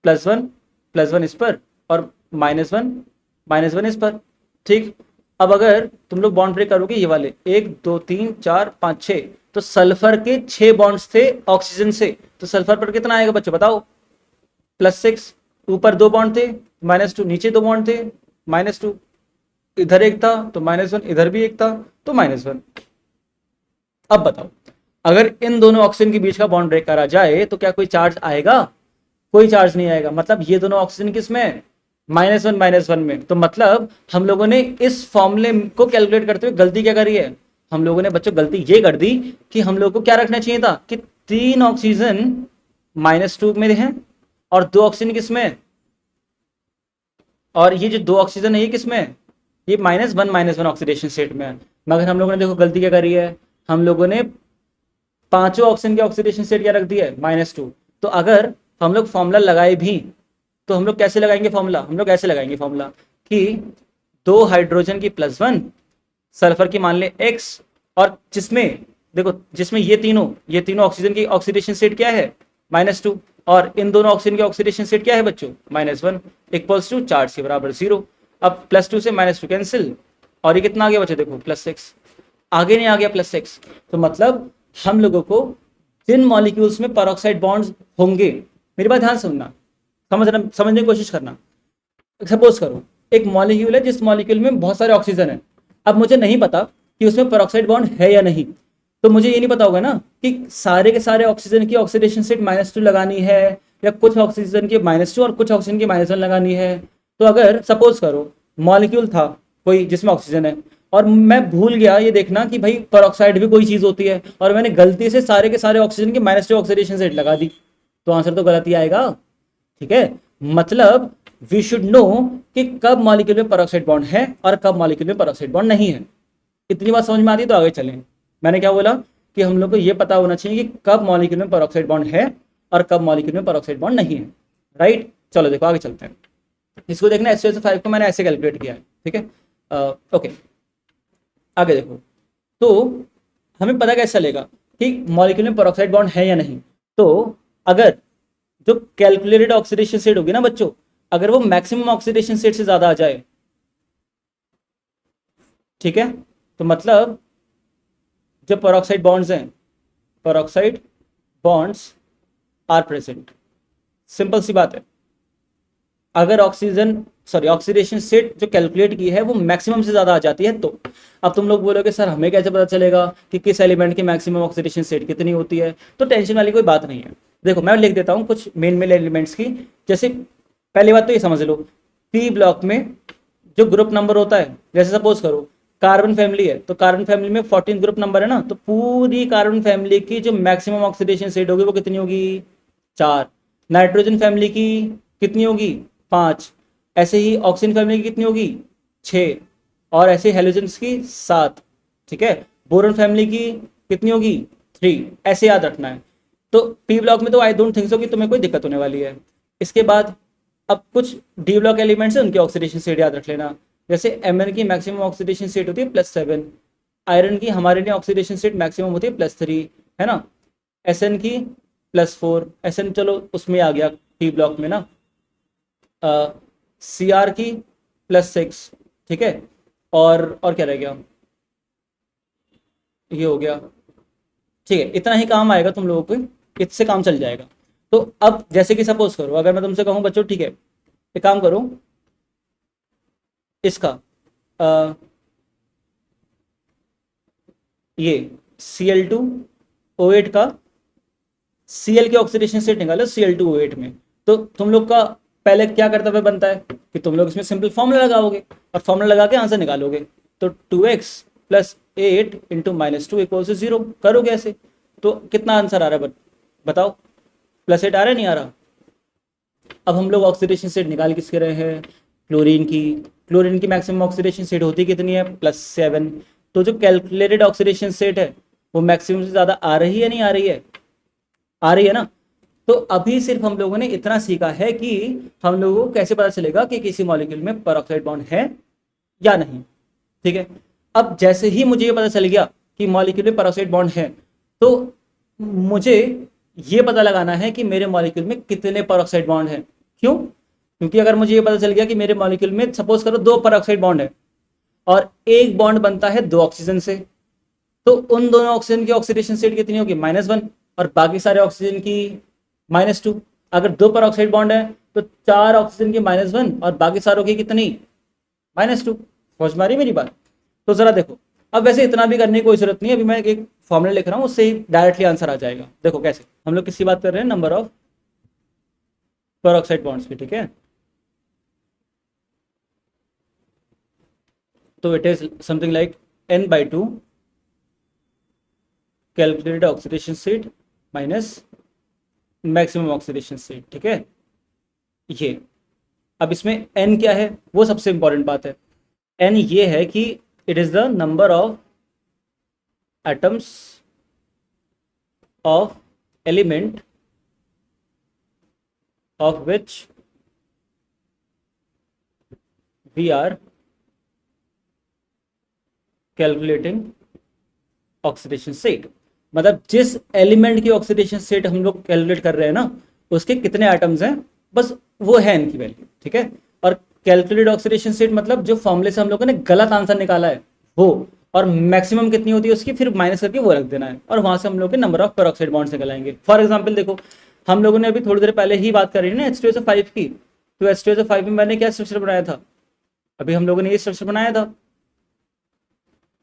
+1 इस पर और -1 इस पर। ठीक, अब अगर तुम लोग बॉन्ड ब्रेक करोगे ये वाले 1 2 3 4 5 6, तो सल्फर के 6 बॉन्ड्स थे ऑक्सीजन से, तो सल्फर पर कितना आएगा बच्चों बताओ, +6, ऊपर 2 बॉन्ड थे, -2, नीचे 2 बॉन्ड थे, -2, इधर एक था तो -1, इधर भी एक था तो -1। अब बताओ अगर इन दोनों ऑक्सीजन के बीच का बॉन्ड ब्रेक करा जाए तो क्या कोई चार्ज आएगा, कोई चार्ज नहीं आएगा, मतलब ये दोनों ऑक्सीजन किस में, -1 में। तो मतलब हम लोगों ने इस फॉर्मूले को कैलकुलेट करते हुए गलती क्या करी है, हम लोगों ने बच्चों गलती ये कर दी कि हम लोग को क्या रखना चाहिए था कि 3 ऑक्सीजन -2 में हैं और 2 ऑक्सीजन किस में, और ये जो 2 ऑक्सीजन है ये किस में, ये -1 ऑक्सीडेशन स्टेट में है। मगर हम लोगों ने देखो गलती क्या करी है, हम लोगों ने पांचों ऑक्सीजन के ऑक्सीडेशन स्टेट क्या रख दिया है, -2। तो अगर हम लोग फॉर्मूला लगाए भी तो हम लोग कैसे लगाएंगे फॉर्मूला, हम लोग ऐसे लगाएंगे फॉर्मूला कि 2 हाइड्रोजन की +1 सल्फर की मान ले x, और जिसमें देखो जिसमें ये तीनों ऑक्सीजन की ऑक्सीडेशन स्टेट क्या है -2, और इन दोनों ऑक्सीजन की ऑक्सीडेशन स्टेट क्या है बच्चों -1, इक्वल्स टू चार्ज के बराबर 0। अब +2 से -2 कैंसिल, और ये कितना आ गया बच्चों देखो +6, आगे नहीं आ गया +6। तो मतलब हम लोगों को जिन मॉलिक्यूल्स में पेरोक्साइड बॉन्ड्स होंगे, मेरी बात ध्यान से सुनना, समझने की कोशिश करना। सपोज करो एक मॉलिक्यूल है जिस मॉलिक्यूल में बहुत सारे ऑक्सीजन है, अब मुझे नहीं पता कि उसमें पेरोक्साइड बॉन्ड है या नहीं, तो मुझे ये नहीं पता होगा ना कि सारे के सारे ऑक्सीजन की ऑक्सीडेशन स्टेट -2 लगानी है या कुछ ऑक्सीजन की -2 और कुछ ऑक्सीजन की -1 लगानी है। तो अगर सपोज करो मॉलिक्यूल था कोई जिसमें ऑक्सीजन है, और मैं भूल गया ये देखना कि भाई पेरोक्साइड भी कोई चीज होती है, और मैंने गलती से सारे के सारे ऑक्सीजन की -2 ऑक्सीडेशन स्टेट लगा दी, तो आंसर तो गलत ही आएगा। ठीक है, मतलब वी शुड नो कि कब मॉलिक्यूल में पेरोक्साइड बॉन्ड है और कब मॉलिक्यूल में पेरोक्साइड बॉन्ड नहीं है। इतनी बात समझ में आती है तो आगे चलें। मैंने क्या बोला कि हम लोग को ये पता होना चाहिए कि कब मॉलिक्यूल में पेरोक्साइड बॉन्ड है और कब मॉलिक्यूल में पेरोक्साइड बॉन्ड नहीं है। राइट, चलो देखो आगे चलते हैं। इसको देखना SO5 को मैंने ऐसे कैलकुलेट किया है। ठीक है, ओके आगे देखो। तो हमें पता कैसे चलेगा कि मॉलिक्यूल में पेरोक्साइड बॉन्ड है या नहीं। तो अगर जो कैलकुलेटेड ऑक्सीडेशन स्टेट होगी ना बच्चों, अगर वो मैक्सिमम ऑक्सीडेशन स्टेट से ज्यादा आ जाए, ठीक है, तो मतलब जो पेरोक्साइड बॉन्ड्स हैं, peroxide bonds are present. Simple सी बात है, अगर ऑक्सीडेशन स्टेट जो कैलकुलेट की है वो मैक्सिमम से ज्यादा आ जाती है। तो अब तुम लोग बोलोगे सर हमें कैसे पता चलेगा कि किस एलिमेंट की मैक्सिमम ऑक्सीडेशन स्टेट कितनी होती है। तो टेंशन वाली कोई बात नहीं है। देखो मैं लिख देता हूँ कुछ मेन एलिमेंट्स की। जैसे पहली बात तो ये समझ लो, पी ब्लॉक में जो ग्रुप नंबर होता है, जैसे सपोज करो कार्बन फैमिली है, तो कार्बन फैमिली में 14 ग्रुप नंबर है ना, तो पूरी कार्बन फैमिली की जो मैक्सिमम ऑक्सीडेशन स्टेट होगी वो कितनी होगी 4। नाइट्रोजन फैमिली की कितनी होगी 5। ऐसे ही ऑक्सीजन फैमिली की कितनी होगी 6, और ऐसे हेलोजन्स की 7। ठीक है, बोरॉन फैमिली की कितनी होगी 3। ऐसे याद रखना है। तो पी ब्लॉक में तो आई डोंट थिंक सो कि तुम्हें कोई दिक्कत होने वाली है। इसके बाद अब कुछ डी ब्लॉक एलिमेंट्स हैं उनकी ऑक्सीडेशन स्टेट याद रख लेना। जैसे Mn की मैक्सिमम ऑक्सीडेशन स्टेट होती है +7, आयरन की हमारे लिए ऑक्सीडेशन स्टेट मैक्सिमम होती है +3, है ना। Sn की +4, Sn चलो उसमें आ गया टी ब्लॉक में ना। Cr की +6, ठीक है, और क्या रह गया, ये हो गया। ठीक है, इतना ही काम आएगा तुम लोगों को, इससे काम चल जाएगा। तो अब जैसे कि सपोज करो अगर मैं तुमसे कहूँ बच्चों ठीक है एक काम करो, इसका ये Cl2O8 का Cl की ऑक्सीडेशन स्टेट निकालो Cl2O8 में। तो तुम लोग का पहले क्या कर्तव्य बनता है कि तुम लोग इसमें सिंपल फॉर्मूला लगाओगे और फॉर्मूला लगा के आंसर निकालोगे। तो 2x + 8 × -2 = 0 करोगे ऐसे। तो कितना आंसर आ रहा है बताओ, +8 आ रहा है नहीं आ रहा। अब हम लोग ऑक्सीडेशन स्टेट निकाल किसके रहे हैं, क्लोरीन की मैक्सिमम ऑक्सीडेशन स्टेट होती कितनी है +7। तो जो कैलकुलेटेड ऑक्सीडेशन स्टेट है वो मैक्सिमम से ज़्यादा आ रही है नहीं आ रही है, आ रही है ना। तो अभी सिर्फ हम लोगों ने इतना सीखा है कि हम लोगों को कैसे पता चलेगा कि किसी मॉलिक्यूल में पेरोक्साइड बॉन्ड है या नहीं। ठीक है, अब जैसे ही मुझे ये पता चल गया कि मॉलिक्यूल में पेरोक्साइड बॉन्ड है, तो मुझे ये पता लगाना है कि मेरे मॉलिक्यूल में कितने पेरोक्साइड बॉन्ड है। क्यों? क्योंकि अगर मुझे ये पता चल गया कि मेरे मॉलिक्यूल में सपोज करो 2 पेरोक्साइड बॉन्ड है और एक बॉन्ड बनता है 2 ऑक्सीजन से, तो उन दोनों ऑक्सीजन की ऑक्सीडेशन स्टेट कितनी होगी -1 और बाकी सारे ऑक्सीजन की -2। अगर 2 पेरोक्साइड बॉन्ड है तो 4 ऑक्सीजन की -1 और बाकी सारों की कितनी -2। समझ में आ रही मेरी बात? तो जरा देखो, अब वैसे इतना भी करने की कोई जरूरत नहीं है, अभी मैं एक फॉर्मूला लिख रहा हूँ उससे ही डायरेक्टली आंसर आ जाएगा। देखो कैसे, हम लोग किसकी बात कर रहे हैं, नंबर ऑफ पेरोक्साइड बॉन्ड्स की। ठीक है, तो it is something like n/2 calculated oxidation state minus maximum oxidation state. ठीक है, ये अब इसमें n क्या है वो सबसे इंपॉर्टेंट बात है। n ये है कि it is the number of atoms of element of which we are calculating oxidation state. मतलब जिस एलिमेंट की ऑक्सीडेशन स्टेट हम लोग कैलकुलेट कर रहे हैं ना, उसके कितने एटम्स हैं, बस वो है इनकी वैल्यू, ठीक है। और कैलकुलेटेड ऑक्सीडेशन स्टेट मतलब जो फॉर्मूले से हम लोगों ने गलत आंसर निकाला है वो, और मैक्सिमम कितनी होती है उसकी फिर माइनस करके वो रख देना है, और वहां से हम लोग के नंबर ऑफ पेरोक्साइड बॉन्ड्स निकलाएंगे। फॉर एग्जाम्पल देखो, हम लोगों ने अभी थोड़ी देर पहले ही बात करी ना H2SO5 की, तो H2SO5 में मैंने क्या स्ट्रक्चर बनाया था, अभी हम लोगों ने ये स्ट्रक्चर बनाया था।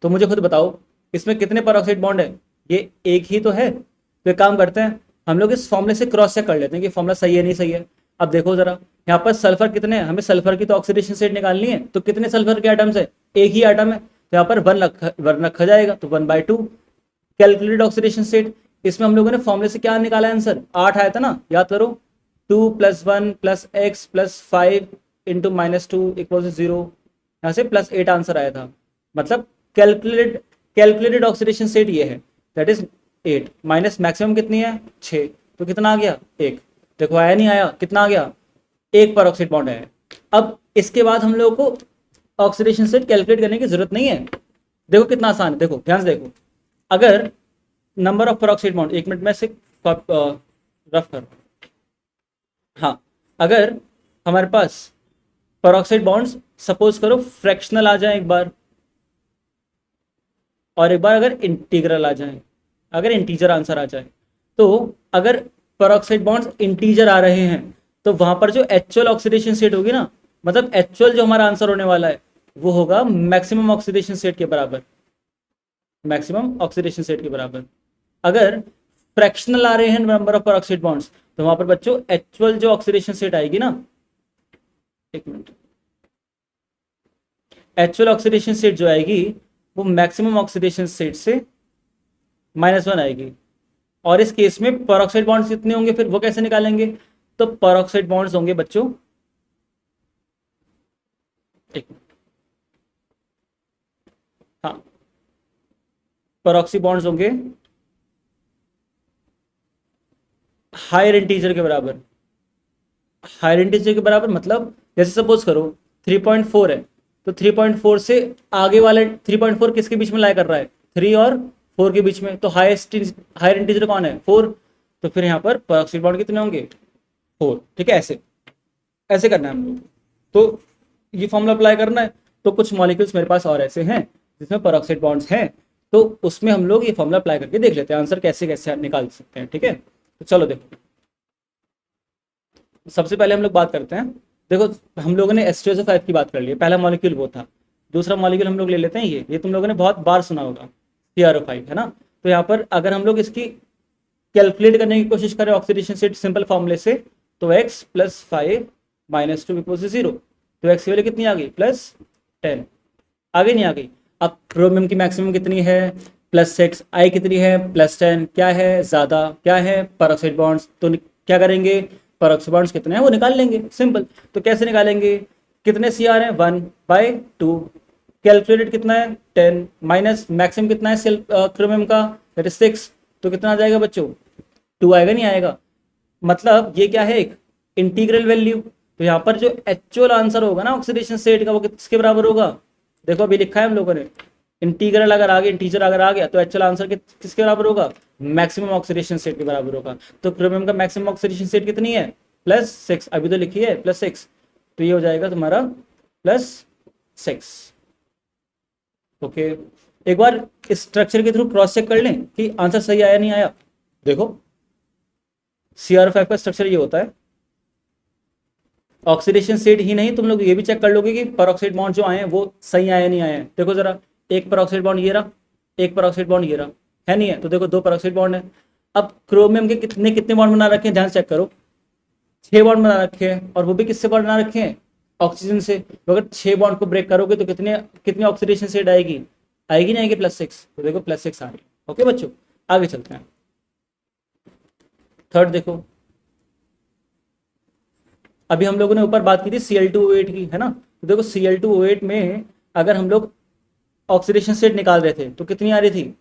तो मुझे खुद बताओ इसमें कितने पेरोक्साइड बॉन्ड है, ये एक ही तो है। तो एक काम करते हैं, हम लोग इस फॉर्मूले से क्रॉस चेक कर लेते हैं कि फॉर्मूला सही है नहीं सही है। अब देखो जरा, यहाँ पर सल्फर कितने हैं, हमें सल्फर की तो ऑक्सीडेशन स्टेट निकालनी है, तो कितने सल्फर के एटम्स है, एक ही एटम है, तो यहाँ पर वन रखा जाएगा, तो 1/2 कैलकुलेटेड ऑक्सीडेशन स्टेट। इसमें हम लोगों ने फॉर्मूले से क्या निकाला आंसर, 8 आया था ना, याद करो, 2 + 1 + x + 5 × -2 = 0, यहाँ से +8 आंसर आया था। मतलब कैलकुलेटेड ऑक्सीडेशन स्टेट ये है, दैट इज 8 माइनस मैक्सिमम कितनी है 6, तो कितना आ गया 1। देखो आया नहीं आया, कितना आ गया, एक पेरोक्साइड बॉन्ड है। अब इसके बाद हम लोगों को ऑक्सीडेशन स्टेट कैलकुलेट करने की जरूरत नहीं है। देखो कितना आसान है, देखो ध्यान से देखो, अगर number of peroxide bond, 1 minute में से रफ कर, हाँ, अगर हमारे पास पेरोक्साइड बॉन्ड्स सपोज करो फ्रैक्शनल आ जाए एक बार, और एक बार अगर इंटीग्रल आ जाए, अगर इंटीजर आंसर आ जाए, तो अगर पेरोक्साइड बॉन्ड्स इंटीजर आ रहे हैं तो वहां पर जो एक्चुअल ऑक्सीडेशन स्टेट होगी ना, मतलब एक्चुअल जो हमारा आंसर होने वाला है वो होगा मैक्सिमम ऑक्सीडेशन स्टेट के बराबर, मैक्सिमम ऑक्सीडेशन स्टेट के बराबर। अगर फ्रैक्शनल आ रहे हैं नंबर ऑफ पेरोक्साइड बॉन्ड्स, तो वहां पर बच्चों एक्चुअल जो ऑक्सीडेशन स्टेट आएगी ना, एक मिनट, एक्चुअल ऑक्सीडेशन स्टेट जो आएगी वो मैक्सिमम ऑक्सीडेशन स्टेट से -1 आएगी। और इस केस में पेरोक्साइड बॉन्ड्स कितने होंगे, फिर वो कैसे निकालेंगे, तो पेरोक्साइड बॉन्ड्स होंगे बच्चों, एक मिनट, हाँ, पेरोक्सी बॉन्ड्स होंगे हायर इंटीजर के बराबर। हायर इंटीजर के बराबर मतलब जैसे सपोज करो 3.4 है, तो 3.4 से आगे वाले 3.4 किसके बीच में लाई कर रहा है, 3 और 4 के बीच में, तो हायर इंटीजर कौन है 4, तो फिर यहाँ पर पेरोक्साइड बॉन्ड कितने होंगे 4, ठीक है। ऐसे ऐसे करना है हम लोग, तो ये फॉर्मूला अप्लाई करना है। तो कुछ मॉलिक्यूल्स मेरे पास और ऐसे हैं जिसमें पेरोक्साइड बॉन्ड्स हैं, तो उसमें हम लोग ये फॉर्मूला अप्लाई करके देख लेते हैं आंसर कैसे कैसे निकाल सकते हैं, ठीक है। तो चलो देखो, सबसे पहले हम लोग बात करते हैं, देखो हम लोगों ने H2SO5 की बात कर ली है, पहला मॉलिक्यूल वो था। दूसरा मॉलिक्यूल हम लोग ले लेते हैं ये तुम लोगों ने बहुत बार सुना होगा, CrO5 है ना। तो यहाँ पर अगर हम लोग इसकी कैलकुलेट करने की कोशिश करें ऑक्सीडेशन स्टेट सिंपल फॉर्मूले से, तो x + 5 - 2 = 0, तो x की वैल्यू कितनी आ गई +10, आगे नहीं आ गई। अब क्रोमियम की मैक्सिमम कितनी है +6, आई कितनी है +10, क्या है ज़्यादा, क्या है पेरोक्साइड बॉन्ड्स, तो क्या करेंगे, पेरोक्साइड बॉन्ड्स कितने हैं वो निकाल लेंगे, सिंपल। तो कैसे निकालेंगे, कितने Cr हैं 1/2, कैलकुलेटेड कितना है 10, माइनस मैक्सिमम कितना है क्रोमियम का, दैट इज 6, तो कितना आ जाएगा बच्चों 2 आएगा नहीं आएगा। मतलब ये क्या है, एक इंटीग्रल वैल्यू। तो यहाँ पर जो एक्चुअल आंसर होगा ना ऑक्सीडेशन स्टेट का वो किसके बराबर होगा, देखो अभी लिखा है हम लोगों ने, इंटीग्रल अगर आगे इंटीजर अगर आ गया तो एक्चुअल आंसर किसके बराबर होगा, मैक्सिमम ऑक्सीडेशन स्टेट के बराबर होगा। तो क्रोमियम का मैक्सिमम ऑक्सीडेशन स्टेट कितनी है +6, अभी तो लिखी है +6, तो ये हो जाएगा तुम्हारा +6। ओके, एक बार इस स्ट्रक्चर के थ्रू क्रॉस चेक कर लें कि आंसर सही आया नहीं आया। देखो CrO5 का स्ट्रक्चर ये होता है, ऑक्सीडेशन स्टेट ही नहीं तुम लोग ये भी चेक कर लोगे कि पेरोक्साइड बॉन्ड जो आए हैं वो सही आए नहीं आए हैं। देखो जरा, एक पेरोक्साइड बॉन्ड ये रहा, एक पेरोक्साइड बॉन्ड ये रहा, है नहीं है, तो देखो 2 पेरोक्साइड बॉन्ड है। अब क्रोमियम के कितने कितने बॉन्ड बना रखे हैं, ध्यान चेक करो, 6 बॉन्ड बना रखे हैं, और वो भी किससे बॉन्ड बना रखे हैं, ऑक्सीजन से। तो अगर 6 बॉन्ड को ब्रेक करोगे तो कितनी ऑक्सीडेशन स्टेट आएगी, आएगी नहीं आएगी +6, तो देखो +6 आ रही। ओके बच्चों, आगे चलते हैं, थर्ड देखो, अभी हम लोगों ने ऊपर बात की थी Cl2O8 की, है ना। तो देखो Cl2O8 में अगर हम लोग ऑक्सीडेशन स्टेट निकाल रहे थे तो कितनी आ रही थी,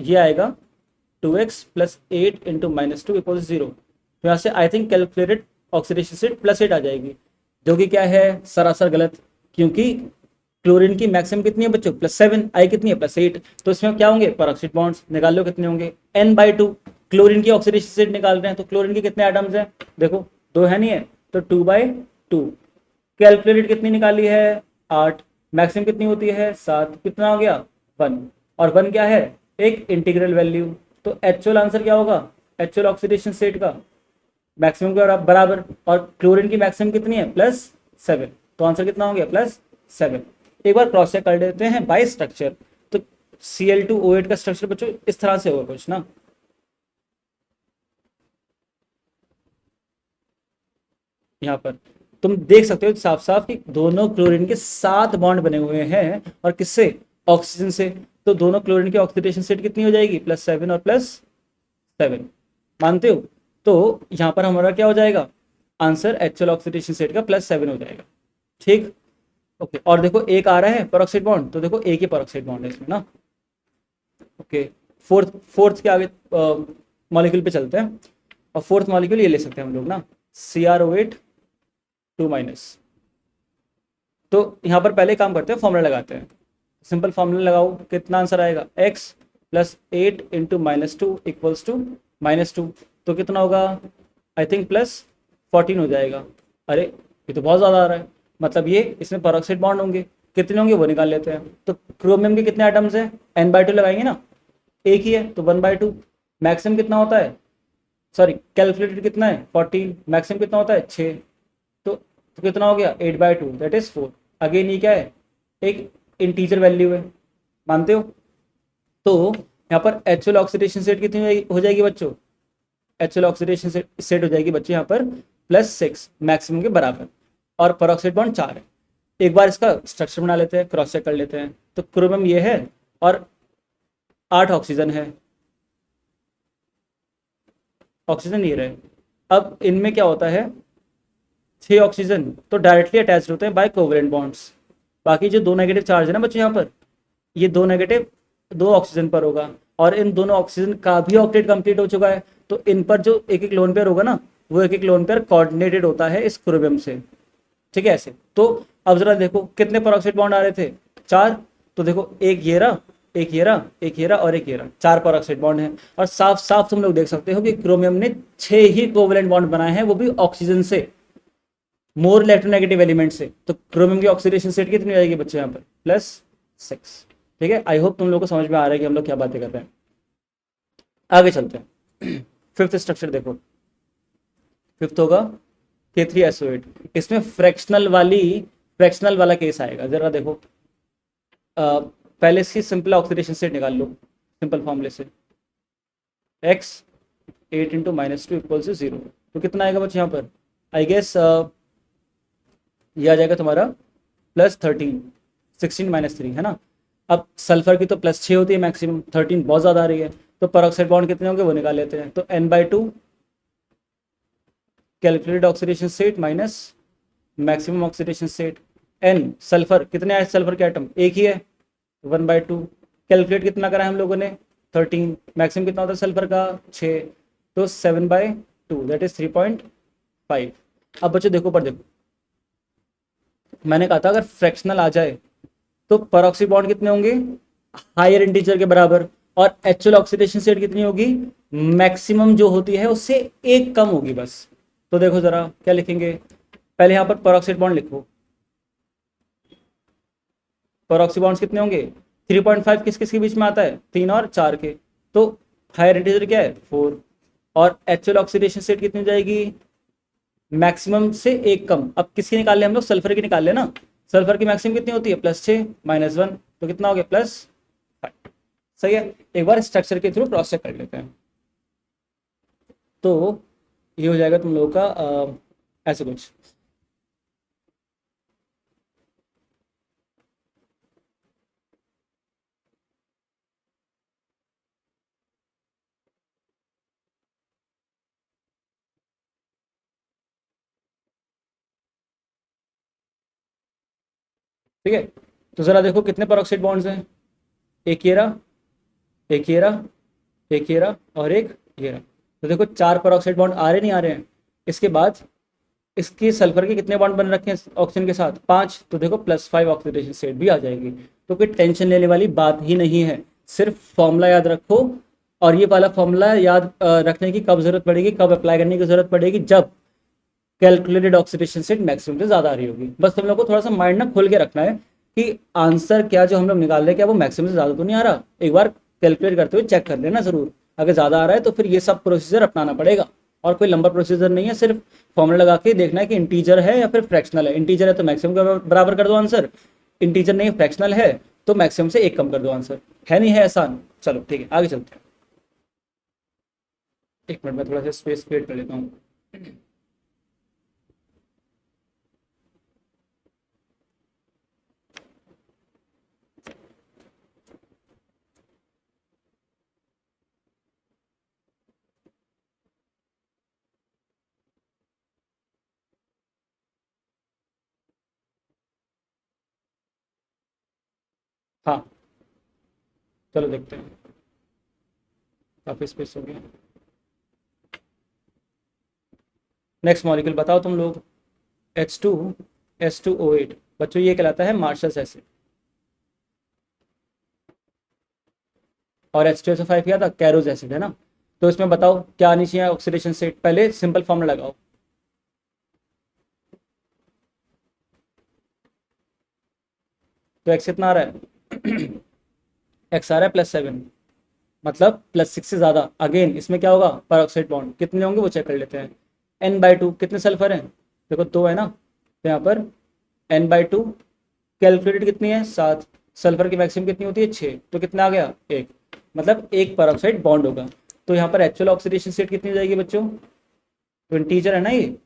ये आएगा 2x + 8 × -2 = 0, तो यहाँ से I think calculated oxidation state +8 आ जाएगी, जो कि क्या है सरासर गलत, क्योंकि क्लोरीन की मैक्सिमम कितनी है बच्चों +7, आई कितनी है +8, तो इसमें क्या होंगे पेरोक्साइड बॉन्ड्स, निकाल लो कितने होंगे n/2। क्लोरीन की ऑक्सीडेशन स्टेट निकाल रहे हैं तो क्लोरीन के कितने एटम्स हैं, देखो 2 है नहीं है तो 2/2। कैलकुलेटेड कितनी निकाली है 8, मैक्सिमम कितनी होती है 7, कितना हो गया 1, और 1 क्या है एक इंटीग्रल वैल्यू, तो एक्चुअल आंसर क्या होगा एक्चुअल ऑक्सीडेशन स्टेट का मैक्सिमम के बराबर, और क्लोरीन की मैक्सिमम कितनी है +7, तो आंसर कितना हो गया +7। एक बार क्रॉस चेक कर देते हैं बाय स्ट्रक्चर। तो Cl2O8 का स्ट्रक्चर बच्चों इस तरह से होगा कुछ ना, यहाँ पर तुम देख सकते हो साफ साफ कि दोनों क्लोरीन के 7 बॉन्ड बने हुए हैं, और किससे ऑक्सीजन से, तो दोनों क्लोरीन की ऑक्सीडेशन स्टेट कितनी हो जाएगी +7 और +7, मानते हो। तो यहाँ पर हमारा क्या हो जाएगा आंसर एक्चुअल ऑक्सीडेशन स्टेट का +7 हो जाएगा, ठीक। ओके, और देखो एक आ रहा है पेरोक्साइड बॉन्ड, तो देखो एक ही पेरोक्साइड बॉन्ड है इसमें ना। ओके, फोर्थ फोर्थ के आगे मॉलिक्यूल पे चलते हैं, और फोर्थ मॉलिक्यूल ये ले सकते हैं हम लोग ना CrO8 2-। तो यहाँ पर पहले काम करते हैं फॉर्मूला लगाते हैं, सिंपल फॉर्मूला लगाओ, कितना आंसर आएगा x +8 × -2 = -2, तो कितना होगा आई थिंक +14 हो जाएगा। अरे ये तो बहुत ज़्यादा आ रहा है, मतलब ये इसमें पेरोक्साइड बॉन्ड होंगे, कितने होंगे वो निकाल लेते हैं। तो क्रोमियम के कितने एटम्स हैं n/2 लगाएंगे ना, एक ही है तो 1/2। मैक्सिमम कितना होता है, सॉरी कैलकुलेटेड कितना है 14, मैक्सिमम कितना होता है 6, तो कितना हो गया 8/2 दैट इज 4। अगेन ये क्या है एक इंटीजर वैल्यू है, मानते हो। तो यहाँ पर एक्चुअल ऑक्सीडेशन स्टेट कितनी हो जाएगी बच्चों, एक्चुअल ऑक्सीडेशन स्टेट हो जाएगी बच्चों यहाँ पर +6 मैक्सिमम के बराबर, और पेरोक्साइड बॉन्ड 4 है। एक बार इसका स्ट्रक्चर बना लेते हैं, क्रॉस चेक कर लेते हैं। तो क्रोमियम ये है और 8 ऑक्सीजन है, ऑक्सीजन ये रहे। अब इनमें क्या होता है 6 ऑक्सीजन तो डायरेक्टली अटैच होते हैं बाय कोवलेंट बॉन्ड्स। बाकी जो 2 नेगेटिव चार्ज है ना बच्चों यहाँ पर, ये 2 नेगेटिव 2 ऑक्सीजन पर होगा, और इन दोनों ऑक्सीजन का भी ऑक्टेट कंप्लीट हो चुका है, तो इन पर जो एक एक लोन पेयर होगा ना, वो एक एक लोन पेयर कोऑर्डिनेटेड होता है इस क्रोमियम से, ठीक है ऐसे। तो अब जरा देखो कितने पेरोक्साइड बॉन्ड आ रहे थे 4, तो देखो एक ये रहा, एक ये रहा, एक ये रहा और एक ये रहा, 4 पेरोक्साइड बॉन्ड है। और साफ साफ तुम लोग देख सकते हो कि क्रोमियम ने 6 ही कोवलेंट बॉन्ड बनाए हैं, वो भी ऑक्सीजन से, मोर इलेक्ट्रोनेगेटिव एलिमेंट से। तो क्रोमियम की ऑक्सीडेशन स्टेट कितनी आएगी बच्चे यहाँ पर +6, ठीक है। आई होप तुम लोग को समझ में आ रहा है कि हम लोग क्या बातें कर रहे हैं। आगे चलते हैं फिफ्थ स्ट्रक्चर देखो, फिफ्थ होगा K3SO8, इसमें फ्रैक्शनल वाला केस आएगा। जरा देखो पहले इसकी सिंपल ऑक्सीडेशन स्टेट निकाल लो सिंपल फॉर्मूले से, x 8 × -2 = 0, तो कितना आएगा बच्चे यहाँ पर आई गेस ये आ जाएगा तुम्हारा +13, 16 - 3 है ना। अब सल्फर की तो +6 होती है मैक्सिमम, 13 बहुत ज़्यादा आ रही है, तो पेरोक्साइड बॉन्ड कितने होंगे वो निकाल लेते हैं। तो n/2 calculated oxidation state minus maximum oxidation state, n sulphur कितने आए सल्फर के आइटम एक ही है 1/2, कैलकुलेट कितना करा है हम लोगों ने 13, मैक्सिमम कितना होता है सल्फर का 6, तो 7/2 दैट इज 3.5। अब बच्चों देखो पर देखो, मैंने कहा था अगर फ्रैक्शनल आ जाए तो पेरोक्साइड बॉन्ड कितने होंगे हायर इंटीजर के बराबर, और एक्चुअल ऑक्सीडेशन स्टेट कितनी होगी मैक्सिमम जो होती है उससे एक कम होगी बस। तो देखो जरा क्या लिखेंगे, पहले यहाँ पर पेरोक्साइड बॉन्ड लिखो, पेरोक्सी बॉन्ड्स कितने होंगे 3.5 किस किस के बीच में आता है 3 और 4 के, तो हायर इंटीजर क्या है 4, और एक्चुअल ऑक्सीडेशन स्टेट कितनी हो जाएगी मैक्सिमम से एक कम। अब किसकी निकाल ले हम लोग सल्फर की निकाल ले ना, सल्फर की मैक्सिमम कितनी होती है +6 -1, तो कितना हो गया +5, सही है। एक बार स्ट्रक्चर के थ्रू क्रॉस चेक कर लेते हैं, तो ये हो जाएगा तुम लोगों का ऐसे कुछ। ठीक है, तो जरा देखो कितने पेरोक्साइड बॉन्ड्स हैं, एक ये रहा, एक ये रहा, एक ये रहा और एक ये रहा। तो देखो 4 पर ऑक्साइड बॉन्ड आ रहे नहीं आ रहे हैं। इसके बाद इसके सल्फर के कितने बॉन्ड बन रखे हैं ऑक्सीजन के साथ, 5, तो देखो +5 ऑक्सीडेशन स्टेट भी आ जाएगी। तो कोई टेंशन लेने वाली बात ही नहीं है, सिर्फ फॉर्मूला याद रखो। और ये वाला फॉर्मूला याद रखने की कब जरूरत पड़ेगी, कब अप्लाई करने की जरूरत पड़ेगी, जब कैलकुलेटेड ऑक्सीडेशन स्टेट मैक्सिमम से ज्यादा आ रही होगी। बस तुम लोग को थोड़ा सा माइंड ना खोल के रखना है कि आंसर क्या जो हम लोग निकाल रहे हैं क्या वो मैक्सिमम से ज्यादा तो नहीं आ रहा। एक बार कैलकुलेट करते हुए चेक कर लेना जरूर। अगर ज्यादा आ रहा है तो फिर ये सब प्रोसीजर अपनाना पड़ेगा। और कोई लंबा प्रोसीजर नहीं है, सिर्फ फॉर्मूला लगा के देखना है कि इंटीजर है या फिर फ्रैक्शनल है। इंटीजर है तो मैक्सिमम के बराबर कर दो आंसर, इंटीजर नहीं फ्रैक्शनल है तो मैक्सिमम से एक कम कर दो आंसर। है नहीं है आसान। चलो ठीक है आगे चलते हैं। एक मिनट में थोड़ा सा स्पेस क्रिएट कर लेता हूँ। हाँ चलो देखते हैं, काफी स्पेस हो गया। नेक्स्ट मॉलिक्यूल बताओ तुम लोग। H2S2O8 बच्चों ये कहलाता है मार्शल्स एसिड। और H2SO5 क्या था, कैरोज एसिड है ना। तो इसमें बताओ क्या आनी चाहिए ऑक्सीडेशन स्टेट, पहले सिंपल फॉर्मूला लगाओ। तो एक्स कितना आ रहा है एक्स आ रहा है +7, मतलब +6 से ज्यादा। अगेन इसमें क्या होगा, पर ऑक्साइड बॉन्ड कितने होंगे वो चेक कर लेते हैं। N/2 कितने सल्फर हैं, देखो 2 है ना, तो यहाँ पर N/2 कैलकुलेटेड कितनी है 7, सल्फर की मैक्सिमम कितनी होती है 6, तो कितना आ गया 1, मतलब एक पर ऑक्साइड बॉन्ड होगा। तो यहाँ पर एक्चुअल ऑक्सीडेशन स्टेट कितनी हो जाएगी बच्चों, तो इंटीजर है ना ये,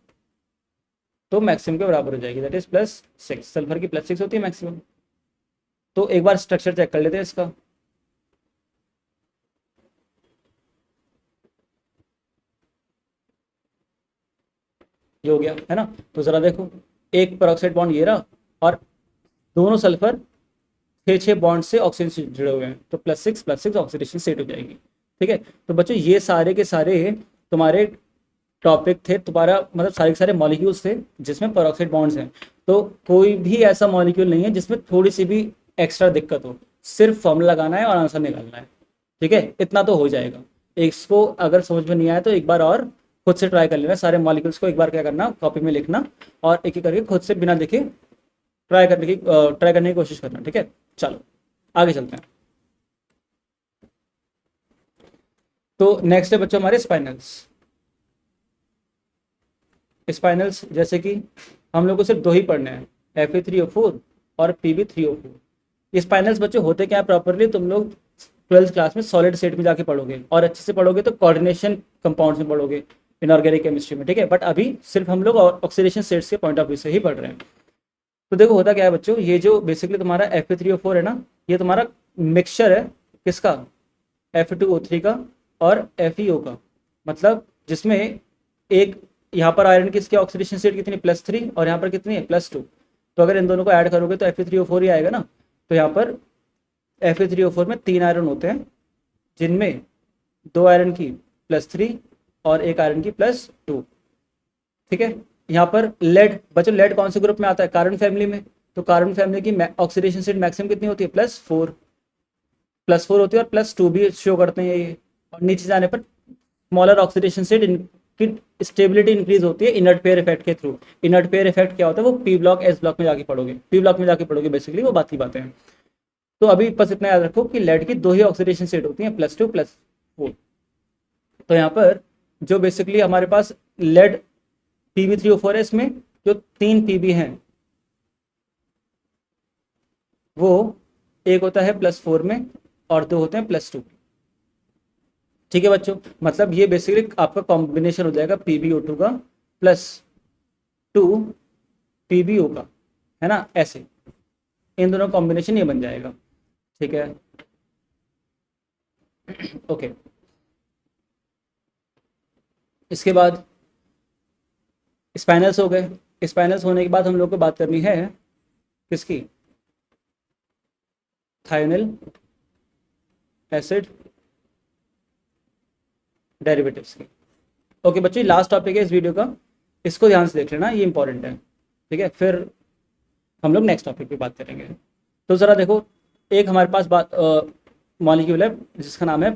तो मैक्सिमम के बराबर हो जाएगी, दैट इज +6। सल्फर की +6 होती है मैक्सिमम। तो एक बार स्ट्रक्चर चेक कर लेते हैं इसका। ये हो गया है ना। तो जरा देखो, एक पेरोक्साइड बॉन्ड ये रहा, और दोनों सल्फर 6 बॉन्ड से ऑक्सीजन से जुड़े हुए हैं, तो +6 ऑक्सीडेशन स्टेट हो जाएगी। ठीक है। तो बच्चों ये सारे के सारे तुम्हारे टॉपिक थे, तुम्हारा मतलब सारे के सारे मॉलिक्यूल्स थे जिसमें पेरोक्साइड बॉन्ड्स हैं। तो कोई भी ऐसा मॉलिक्यूल नहीं है जिसमें थोड़ी सी भी एक्स्ट्रा दिक्कत हो, सिर्फ फॉर्मूला लगाना है और आंसर निकालना है। ठीक है, इतना तो हो जाएगा। इसको अगर समझ में नहीं आया तो एक बार और खुद से ट्राई कर लेना, सारे मॉलिक्यूल्स को एक बार क्या करना, कॉपी में लिखना, और एक एक करके खुद से बिना देखे ट्राई करने की कोशिश करना। ठीक है, चलो आगे चलते हैं। तो नेक्स्ट है बच्चों हमारे स्पाइनल्स। स्पाइनल्स जैसे कि हम लोग को सिर्फ दो ही पढ़ने हैं, Fe3O4 और Pb3O4। ये स्पाइनल्स बच्चों होते क्या है प्रॉपरली, तुम लोग 12th क्लास में सॉलिड स्टेट में जाके पढ़ोगे, और अच्छे से पढ़ोगे तो कोऑर्डिनेशन कंपाउंड्स में पढ़ोगे, इनऑर्गेनिक केमिस्ट्री में। ठीक है, बट अभी सिर्फ हम लोग ऑक्सीडेशन स्टेट्स के पॉइंट ऑफ व्यू से ही पढ़ रहे हैं। तो देखो होता क्या है बच्चों, ये जो बेसिकली तुम्हारा Fe3O4 है ना, ये तुम्हारा मिक्सचर है किसका, Fe2O3 का और FeO का। मतलब जिसमें एक यहाँ पर आयरन की इसकी ऑक्सीडेशन स्टेट कितनी +3 और यहाँ पर कितनी है +2। तो अगर इन दोनों को ऐड करोगे तो Fe3O4 ही आएगा ना। तो यहाँ पर Fe3O4 में 3 आयरन होते हैं, जिनमें 2 आयरन की +3 और एक आयरन की +2। ठीक है। यहाँ पर लेड बच्चों, लेड कौन से ग्रुप में आता है, कार्बन फैमिली में। तो कार्बन फैमिली की ऑक्सीडेशन स्टेट मैक्सिमम कितनी होती है, +4 होती है, और +2 भी शो करते हैं ये। और नीचे जाने पर स्मॉलर ऑक्सीडेशन स्टेट की स्टेबिलिटी इंक्रीज होती है इनर्ट पेयर इफेक्ट के थ्रू। इनर्ट पेयर इफेक्ट क्या होता है, वो P ब्लॉक S ब्लॉक में जाके पढ़ोगे, P ब्लॉक में जाके पढ़ोगे, बेसिकली वो बात की बातें हैं। तो अभी बस इतना याद रखो कि लेड की दो ही ऑक्सीडेशन स्टेट होती हैं, +2 +4। तो यहाँ पर जो बेसिकली हमारे पास लेड Pb3O4 है, इसमें जो 3 Pb हैं वो एक होता है +4 में और 2 होते हैं +2। ठीक है बच्चों, मतलब ये बेसिकली आपका कॉम्बिनेशन हो जाएगा PbO2 का +2 PbO का, है ना, ऐसे इन दोनों कॉम्बिनेशन ये बन जाएगा। ठीक है, ओके। इसके बाद स्पाइनल्स हो गए। स्पाइनल्स होने के बाद हम लोग को बात करनी है किसकी, थायोनिल एसिड डेरिवेटिव्स की। ओके बच्चों, लास्ट टॉपिक है इस वीडियो का, इसको ध्यान से देख लेना, ये इंपॉर्टेंट है। ठीक है, फिर हम लोग नेक्स्ट टॉपिक पे बात करेंगे। तो ज़रा देखो, एक हमारे पास बात मॉलिक्यूल है जिसका नाम है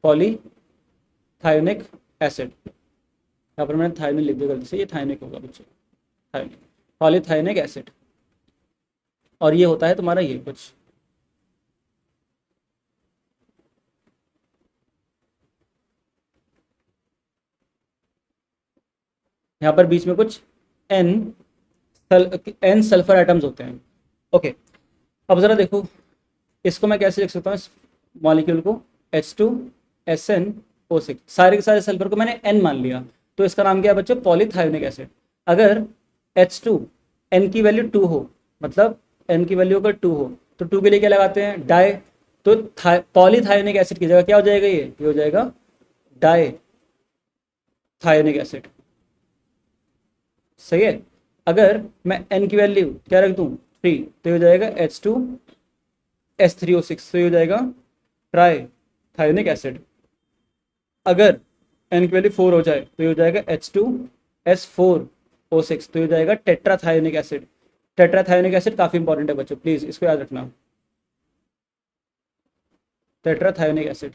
पॉलीथायोनिक एसिड। यहाँ पर मैंने थायोनिक लिख दिया गलती से, ये थायोनिक होगा बच्चों, थायोनिक, पॉलीथायोनिक एसिड। और ये होता है तुम्हारा ये कुछ, यहाँ पर बीच में कुछ एन सल्फर एटम्स होते हैं। ओके, अब ज़रा देखो, इसको मैं कैसे लिख सकता हूँ, इस मॉलिक्यूल को H2SnO6, सारे के सारे सल्फर को मैंने N मान लिया, तो इसका नाम क्या है बच्चों, पॉलीथायोनिक एसिड। अगर H2 N की वैल्यू 2 हो, मतलब N की वैल्यू अगर 2 हो, तो 2 के लिए क्या लगाते हैं, डाई। तो पॉलीथायोनिक एसिड की जगह क्या हो जाएगा, ये हो जाएगा डाई थायोनिक एसिड। सही है। अगर मैं N की वैल्यू क्या रख दूं, 3, तो ये हो जाएगा H2S3O6, तो ये हो जाएगा ट्राई थायोनिक एसिड। अगर N की वैल्यू 4 हो जाए तो ये हो जाएगा H2S4O6, तो ये हो जाएगा टेट्राथायोनिक एसिड। टेट्राथायोनिक एसिड काफ़ी इंपॉर्टेंट है बच्चों, प्लीज़ इसको याद रखना, टेट्राथायोनिक एसिड।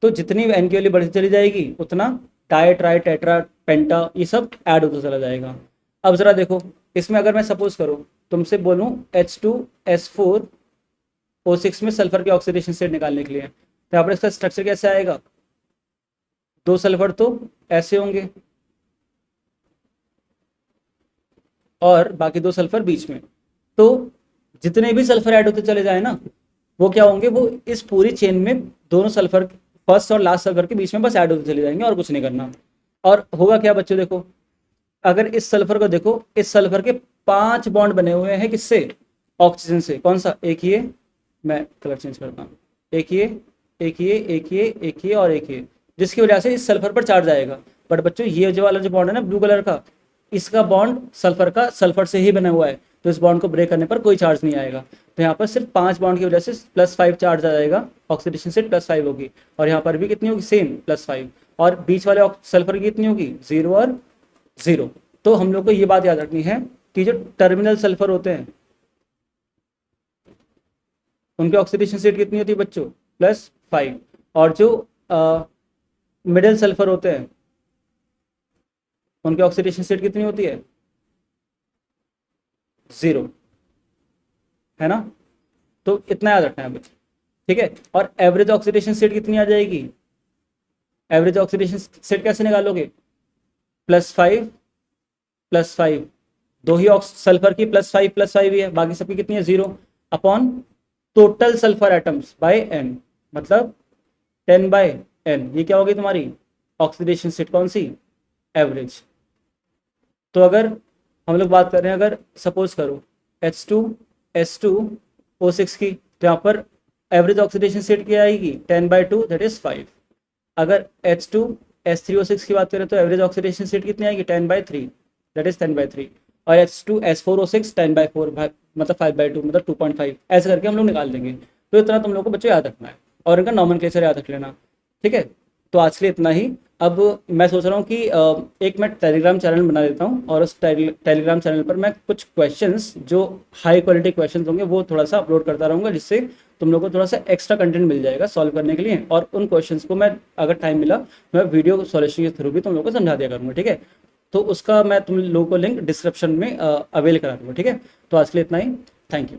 तो जितनी N की वैल्यू बढ़ती चली जाएगी उतना टाई, ट्राई, टेट्रा, पेंटा, ये सब ऐड होता चला जाएगा। अब ज़रा देखो, इसमें अगर मैं सपोज करूँ तुमसे बोलूँ H2S4O6 में सल्फर के ऑक्सीडेशन स्टेट निकालने के लिए, तो यहाँ पर इसका स्ट्रक्चर कैसे आएगा, 2 सल्फर तो ऐसे होंगे और बाकी 2 सल्फर बीच में। तो जितने भी सल्फर ऐड होते चले जाए ना, वो क्या होंगे, वो इस पूरी चेन में दोनों सल्फर, फर्स्ट और लास्ट सल्फर के बीच में बस ऐड होते चले जाएंगे और कुछ नहीं करना। और होगा क्या बच्चों, देखो अगर इस सल्फर को देखो, इस सल्फर के 5 बॉन्ड बने हुए हैं, किससे, ऑक्सीजन से। कौन सा, एक ये, मैं कलर चेंज करता हूँ, एक ये, एक ये, एक ये, एक ये और एक ये, जिसकी वजह से इस सल्फर पर चार्ज आएगा। बट बच्चों ये जो वाला जो बॉन्ड है ना ब्लू कलर का, इसका बॉन्ड सल्फर से ही बना हुआ है, तो इस बॉन्ड को ब्रेक करने पर कोई चार्ज नहीं आएगा। तो यहाँ पर सिर्फ 5 बॉन्ड की वजह से +5 चार्ज आ जाएगा, ऑक्सीडेशन से +5 होगी, और यहाँ पर भी कितनी होगी, सेम +5, और बीच वाले सल्फर की कितनी होगी, 0 और 0। तो हम लोग को ये बात याद रखनी है कि जो टर्मिनल सल्फर होते हैं उनकी ऑक्सीडेशन स्टेट कितनी होती है बच्चों, +5, और जो मिडिल सल्फर होते हैं उनकी ऑक्सीडेशन स्टेट कितनी होती है, 0, है ना। तो इतना याद रखना है बच्चों, ठीक है। और एवरेज ऑक्सीडेशन स्टेट कितनी आ जाएगी, एवरेज ऑक्सीडेशन स्टेट कैसे निकालोगे, +5 +5, 2 ही सल्फर की +5 ही है, बाकी सबकी कितनी है, 0 upon total sulphur atoms bye n, मतलब 10/n, ये क्या होगी तुम्हारी ऑक्सीडेशन स्टेट, कौन सी, एवरेज। तो अगर हम लोग बात कर रहे हैं, अगर सपोज करो H2S2O6 की, तो यहाँ पर एवरेज ऑक्सीडेशन स्टेट क्या आएगी, 10/2 दैट इज 5। अगर H2S3O6 की बात करें तो एवरेज ऑक्सीडेशन स्टेट कितनी आएगी, 10/3 दैट इज 10/3, और H2S4O6 10/4 मतलब 5/2 मतलब 2.5, ऐसे करके हम लोग निकाल देंगे। तो इतना तुम लोग को बच्चों याद रखना है, और इनका नॉमेनक्लेचर याद रख लेना, ठीक है। तो आज के लिए इतना ही। अब मैं सोच रहा हूँ कि एक मैं टेलीग्राम चैनल बना देता हूँ, और उस टेलीग्राम चैनल पर मैं कुछ क्वेश्चंस जो हाई क्वालिटी क्वेश्चंस होंगे वो थोड़ा सा अपलोड करता रहूँगा, जिससे तुम लोग को थोड़ा सा एक्स्ट्रा कंटेंट मिल जाएगा सॉल्व करने के लिए। और उन क्वेश्चंस को मैं अगर टाइम मिला मैं वीडियो सॉल्यूशन के थ्रू भी तुम लोग को समझा दिया करूँगा, ठीक है। तो उसका मैं तुम लोगों को लिंक डिस्क्रिप्शन में अवेल करा दूँगा, ठीक है। तो आज के लिए इतना ही, थैंक यू।